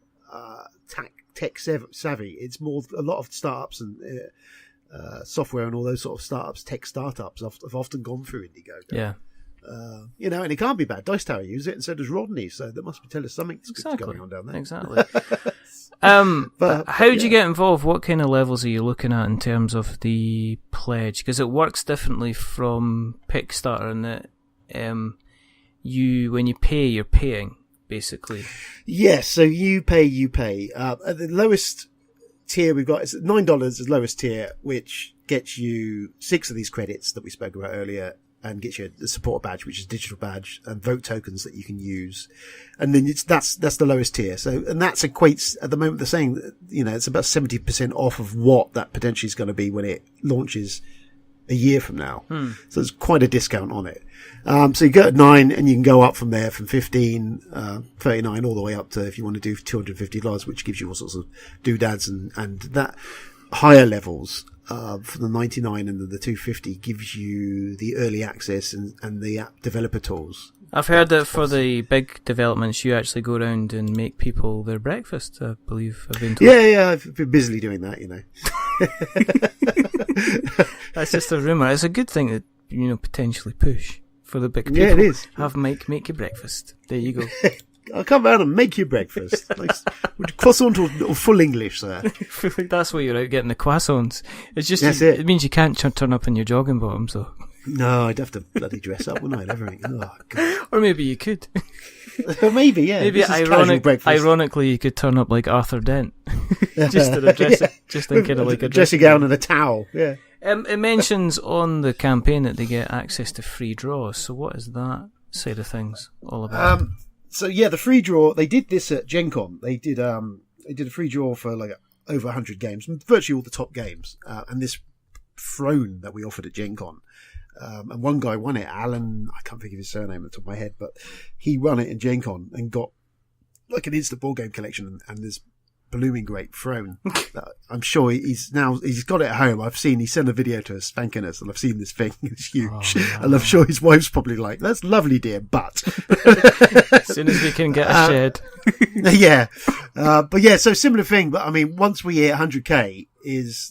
tech savvy. It's more, a lot of startups and, software and all those sort of startups, tech startups have often gone through Indiegogo. Yeah. And it can't be bad. Dice Tower use it and so does Rodney. So that must tell us something's going on down there. Exactly. How did you get involved? What kind of levels are you looking at in terms of the pledge? Because it works differently from Kickstarter in that when you pay, you're paying, basically. Yes, so you pay. The lowest tier we've got is $9 is the lowest tier, which gets you 6 of these credits that we spoke about earlier, and gets you the support badge, which is a digital badge, and vote tokens that you can use. And then that's the lowest tier. So, and that equates, at the moment they're saying that, it's about 70% off of what that potentially is going to be when it launches a year from now. So there's quite a discount on it. So you go at 9 and you can go up from there from 15, 39 all the way up to, if you want to do $250, which gives you all sorts of doodads and that higher levels. For the 99 and the 250 gives you the early access and the app developer tools. I've heard that for the big developments, you actually go around and make people their breakfast, I believe. I've been told. Yeah, I've been busily doing that, That's just a rumour. It's a good thing to, potentially push for the big people. Yeah, it is. Have Mike make you breakfast. There you go. I'll come round and make you breakfast. Like, croissant or full English, sir? That's why you're out getting the croissants. It's just it means you can't turn up in your jogging bottoms, though. No, I'd have to bloody dress up, wouldn't I? And everything. Oh, God. Or maybe you could. Maybe, yeah. Maybe ironically, you could turn up like Arthur Dent, just in a kind of like a dressing gown and a towel. Yeah. It mentions on the campaign that they get access to free draws. So what is that side of things all about? So yeah, the free draw. They did this at Gen Con. They did a free draw for like over 100 games, virtually all the top games, and this throne that we offered at Gen Con. And one guy won it, Alan, I can't think of his surname at the top of my head, but he won it in Gen Con and got like an instant board game collection and this blooming great throne. I'm sure he's got it at home. He sent a video to us thanking us, and I've seen this thing. It's huge. Oh, and I'm sure his wife's probably like, that's lovely, dear, but. As soon as we can get a shed. Yeah. But yeah, so similar thing, but I mean, once we hit 100k,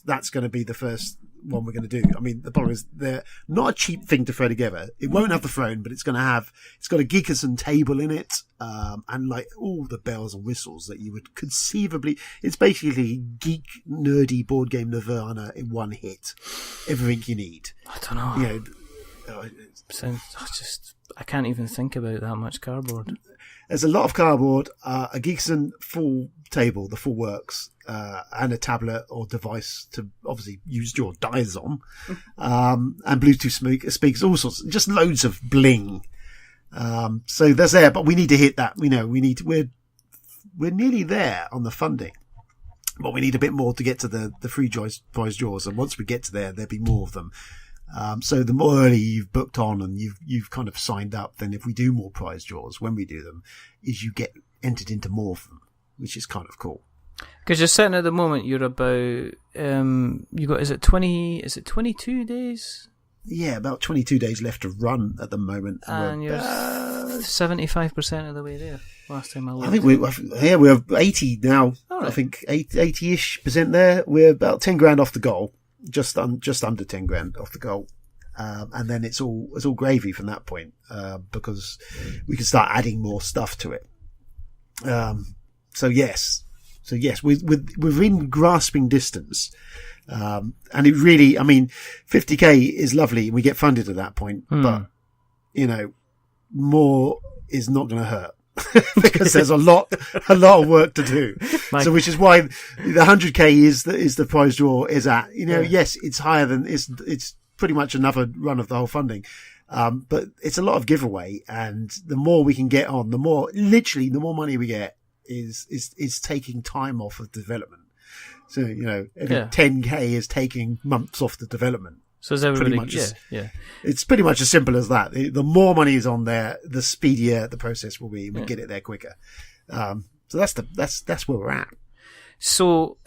that's going to be the first one we're going to do. I mean, the problem is they're not a cheap thing to throw together. It won't have the throne, but it's got a Geekerson table in it, and like all the bells and whistles that you would conceivably. It's basically geek nerdy board game nirvana in one hit. Everything you need. I don't know. You know, I can't even think about that much cardboard. There's a lot of cardboard, a Geekerson full table, the full works, and a tablet or device to obviously use your dice on, and Bluetooth speakers, all sorts, just loads of bling. So that's there, but we need to hit that. We're nearly there on the funding, but we need a bit more to get to the free prize draws. And once we get to there'll be more of them. So the more early you've booked on and you've kind of signed up, then if we do more prize draws, when we do them, is you get entered into more of them, which is kind of cool. Because you're sitting at the moment, you're about, is it 22 days? Yeah, about 22 days left to run at the moment. And you're 75% of the way there, last time I looked. I think we're 80 now. Right. I think 80-ish% there. We're about 10 grand off the goal. Just under 10 grand off the goal. And then it's all gravy from that point, because we can start adding more stuff to it. So yes, we're in grasping distance. And it really, I mean, 50k is lovely and we get funded at that point, but more is not going to hurt. Because there's a lot of work to do. So which is why the 100k is the prize draw is at, yes, it's higher than it's pretty much another run of the whole funding. But it's a lot of giveaway, and the more we can get on, the more money we get is taking time off of development. So, every 10k is taking months off the development. So is everybody, it's pretty much as simple as that. The more money is on there, the speedier the process will be. We get it there quicker. So that's where we're at. So,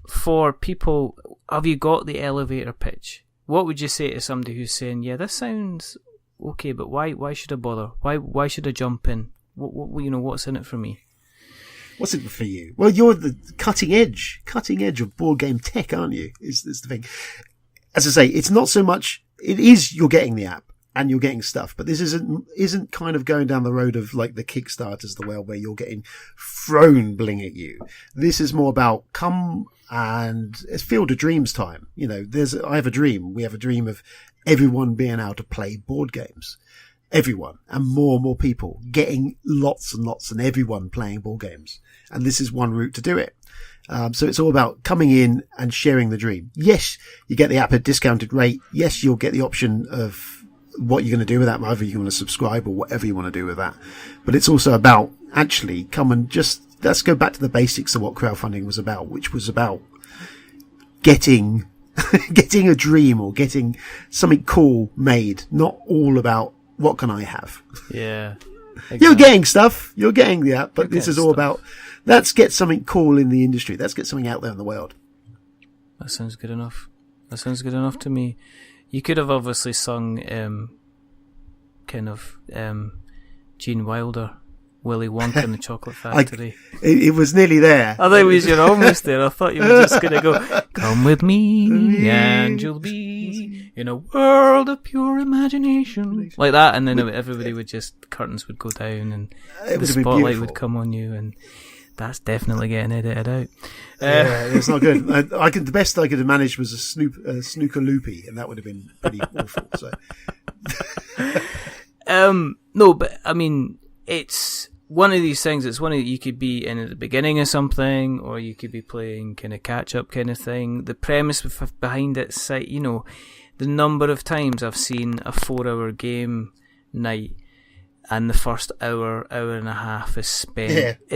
for people, have you got the elevator pitch? What would you say to somebody who's saying, "Yeah, this sounds okay, but why should I bother? Why should I jump in? What's in it for me?" What's it for you? Well, you're the cutting edge of board game tech, aren't you? Is the thing. As I say, it's not so much, it is you're getting the app and you're getting stuff, but this isn't kind of going down the road of like the Kickstarters, where you're getting thrown bling at you. This is more about come and it's Field of Dreams time. I have a dream. We have a dream of everyone being able to play board games. Everyone and more people getting lots and lots and everyone playing board games. And this is one route to do it. So it's all about coming in and sharing the dream. Yes, you get the app at discounted rate. Yes, you'll get the option of what you're going to do with that, whether you want to subscribe or whatever you want to do with that. But it's also about actually come and let's go back to the basics of what crowdfunding was about, which was about getting a dream or getting something cool made, not all about what can I have? Yeah. Exactly. You're getting stuff. You're getting the app, but this is all about, let's get something cool in the industry. Let's get something out there in the world. That sounds good enough. That sounds good enough to me. You could have obviously sung, Gene Wilder, Willy Wonka and the Chocolate Factory. It was nearly there. I thought you're almost there. I thought you were just going to go, come with me and you'll be in a world of pure imagination. Like that, and then everybody would just, curtains would go down and the spotlight would come on you, and that's definitely getting edited out. Yeah, it's not good. The best I could have managed was a snooker loopy, and that would have been pretty awful. So. No, but I mean, it's one of these things. It's one of you could be in at the beginning of something, or you could be playing kind of catch up kind of thing. The premise behind it, the number of times I've seen a 4-hour game night, and the first hour and a half is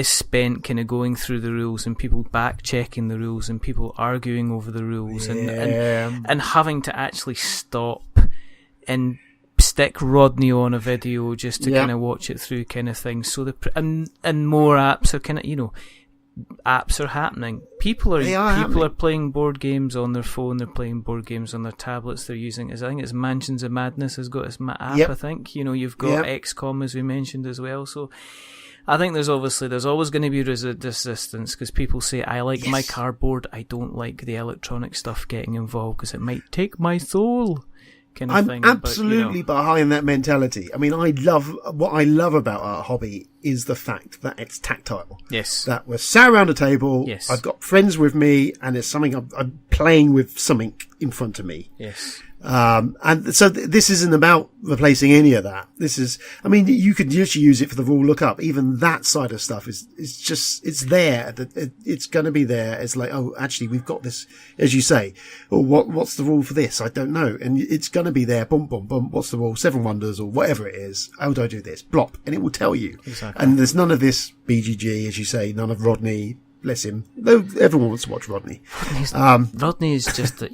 spent kind of going through the rules, and people back checking the rules, and people arguing over the rules, and having to actually stop and stick Rodney on a video just to kind of watch it through, kind of thing. So and more apps are kind of, apps are happening. People are playing board games on their phone. They're playing board games on their tablets. They're using, I think it's Mansions of Madness has got its app. I think you've got XCOM, as we mentioned as well. So I think there's always going to be resistance, because people say, I like my cardboard. I don't like the electronic stuff getting involved because it might take my soul. I'm absolutely behind that mentality. I mean, what I love about our hobby is the fact that it's tactile. Yes. That we're sat around a table. Yes. I've got friends with me, and it's something I'm playing with something in front of me. Yes. And so this isn't about replacing any of that. This is, I mean, you could usually use it for the rule lookup. Even that side of stuff is it's there. It's going to be there. It's like, oh, actually, we've got this, as you say. Or what's the rule for this? I don't know. And it's going to be there. Boom, boom, boom. What's the rule? 7 Wonders or whatever it is. How do I do this? Blop. And it will tell you. Exactly. And there's none of this BGG, as you say, none of Rodney. Bless him. Though everyone wants to watch Rodney. Rodney is just that,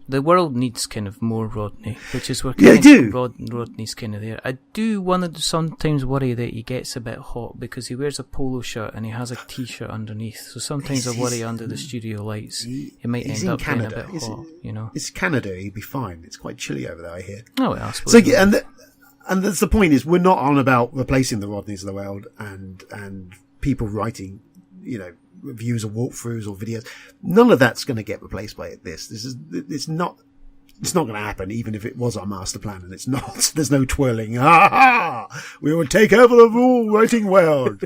the world needs kind of more Rodney, which is where Rodney's kind of there. I do sometimes worry that he gets a bit hot because he wears a polo shirt and he has a t-shirt underneath. So sometimes I worry under the studio lights he might end up getting a bit hot. It's Canada. He'd be fine. It's quite chilly over there, I hear. Oh, well, I suppose. So and that's the point, is we're not on about replacing the Rodneys of the world and people writing, reviews or walkthroughs or videos. None of that's going to get replaced by this. It's not going to happen, even if it was our master plan, and it's not. There's no twirling. We will take over the rule writing world.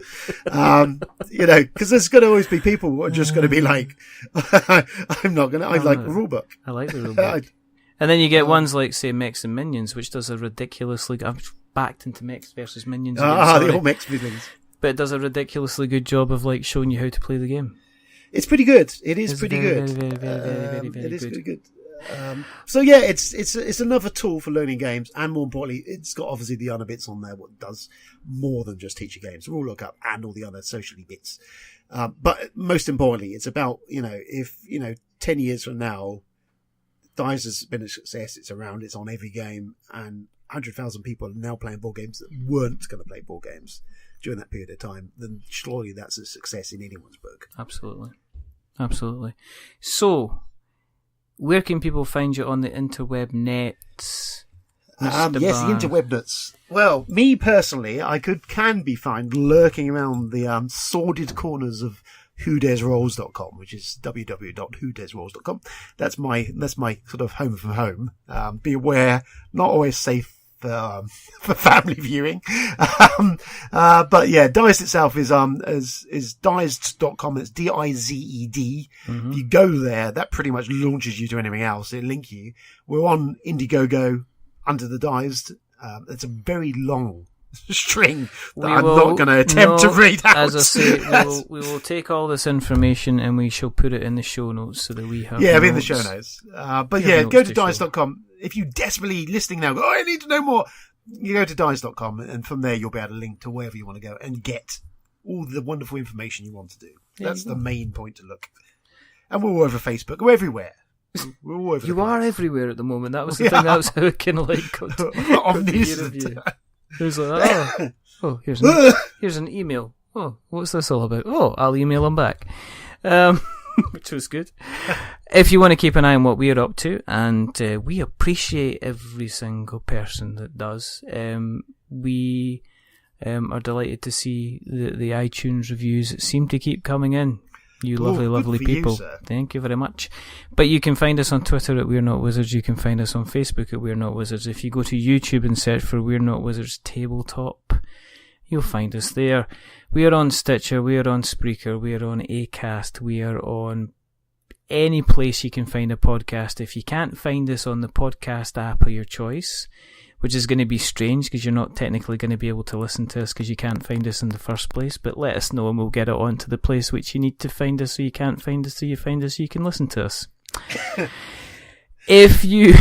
Because there's going to always be people who are just going to be like, I'm not going to, I like the rule book. I like the rule book. And then you get ones like, say, Mechs and Minions, which does a ridiculously, I've backed into Mechs versus Minions. The old Mechs Minions. But it does a ridiculously good job of showing you how to play the game. It's pretty good. It's pretty good. Very, very Pretty good. So yeah, it's another tool for learning games, and more importantly, it's got obviously the other bits on there. What does more than just teach you games, rule lookup, and all the other socially bits. But most importantly, it's about if 10 years from now, Dized has been a success. It's around. It's on every game, and 100,000 people are now playing board games that weren't going to play board games during that period of time, then surely that's a success in anyone's book. Absolutely. So, where can people find you on the interweb nets? Yes, the interweb nets. Well, me personally, I can be found lurking around the sordid corners of whodesrolls.com, which is www.whodesrolls.com. That's my sort of home from home. Be aware, not always safe for family viewing. But yeah, Dized itself is dized.com. It's DIZED. If you go there, that pretty much launches you to anything else. It'll link you. We're on Indiegogo under the Dized. It's a very long string that I'm not going to attempt to read out. As I say, we will take all this information and we shall put it in the show notes so that we have it'll be in the show notes. But yeah, go to Dized.com. If you desperately listening now, go, I need to know more. You go to Dized.com, and from there you'll be able to link to wherever you want to go and get all the wonderful information you want to do. That's the main point to look. And we're all over Facebook. We're everywhere. We're all over. You are everywhere at the moment. That was the thing. That was how it kind of got omniscient. It was like, here's an email. Oh, what's this all about? Oh, I'll email them back. Which was good. If you want to keep an eye on what we're up to, and we appreciate every single person that does. We are delighted to see the iTunes reviews seem to keep coming in. You lovely people. Thank you very much. But you can find us on Twitter at We're Not Wizards. You can find us on Facebook at We're Not Wizards. If you go to YouTube and search for We're Not Wizards Tabletop, you'll find us there. We are on Stitcher, we are on Spreaker, we are on Acast, we are on any place you can find a podcast. If you can't find us on the podcast app of your choice, which is going to be strange because you're not technically going to be able to listen to us because you can't find us in the first place, but let us know and we'll get it onto the place which you need to find us so you can't find us so you find us so you can listen to us. If you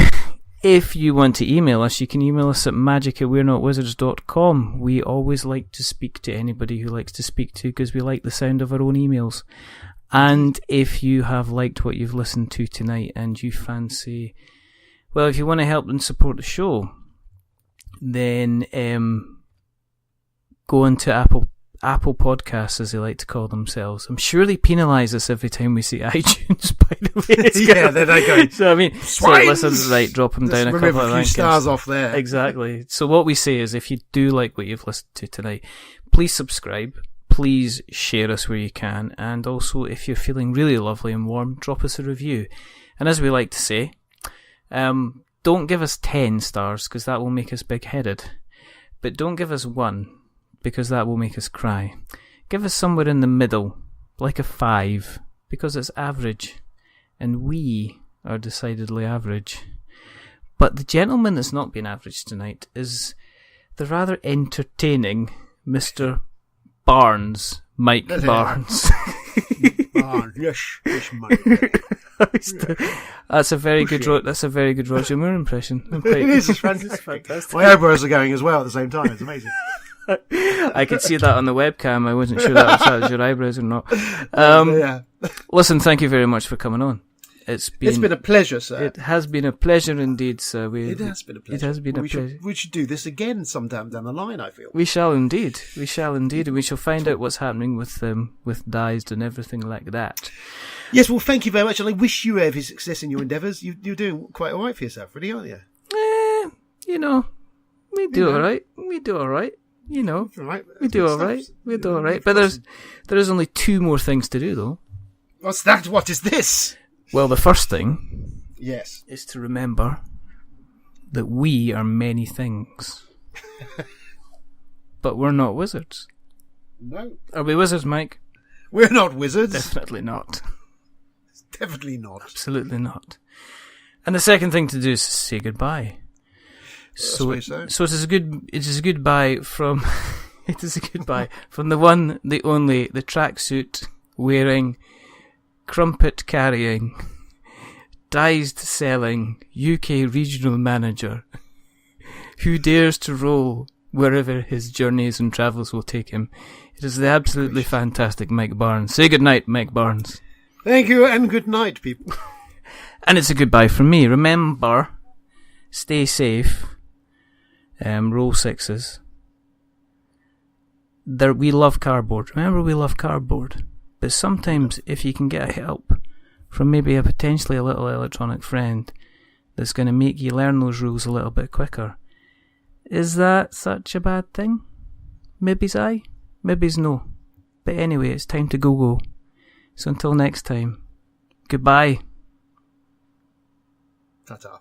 want to email us, you can email us at magic@we'renotwizards.com. We always like to speak to anybody who likes to speak to because we like the sound of our own emails. And if you have liked what you've listened to tonight and you fancy, well, if you want to help and support the show, then go into Apple Podcasts, as they like to call themselves. I'm sure they penalise us every time we say iTunes, by the way. Yeah, then they go, so I mean, so listen, right, drop them down a couple of rankings. Remove a few stars off there. Exactly. So what we say is, if you do like what you've listened to tonight, please subscribe. Please share us where you can. And also, if you're feeling really lovely and warm, drop us a review. And as we like to say, don't give us 10 stars, because that will make us big-headed. But don't give us 1, because that will make us cry. Give us somewhere in the middle, like a 5, because it's average. And we are decidedly average. But the gentleman that's not been average tonight is the rather entertaining Mr. Barnes, Mike Barnes. Yes, Mike. That's a very good Roger Moore impression. It is. It's fantastic. My eyebrows are going as well at the same time. It's amazing. I could see that on the webcam. I wasn't sure that was your eyebrows or not. Yeah. Listen, thank you very much for coming on. It's been a pleasure, sir. It has been a pleasure indeed, sir. It has been a pleasure. It has been a pleasure. We should do this again sometime down the line, I feel. We shall indeed. And we shall find out what's happening with Dized and everything like that. Yes, well, thank you very much, and I wish you every success in your endeavours. You're doing quite all right for yourself, really, aren't you? We do all right. We do all right. We do all right. We do all right. But there is only 2 more things to do, though. What's that? What is this? Well, the first thing, yes, is to remember that we are many things, but we're not wizards. No. Are we wizards, Mike? We're not wizards. Definitely not. Definitely not. Absolutely not. And the second thing to do is say goodbye. So it is a goodbye from from the one, the only, the tracksuit wearing, crumpet carrying, Dized selling UK regional manager who dares to roll wherever his journeys and travels will take him. It is the absolutely fantastic Mike Barnes. Say goodnight, Mike Barnes. Thank you, and good night, people. And it's a goodbye from me. Remember, stay safe. Roll 6s. We love cardboard. Remember, we love cardboard. But sometimes, if you can get help from maybe a potentially a little electronic friend that's going to make you learn those rules a little bit quicker, is that such a bad thing? Maybe's aye, maybe's no. But anyway, it's time to go. So until next time, goodbye. Ta-ta.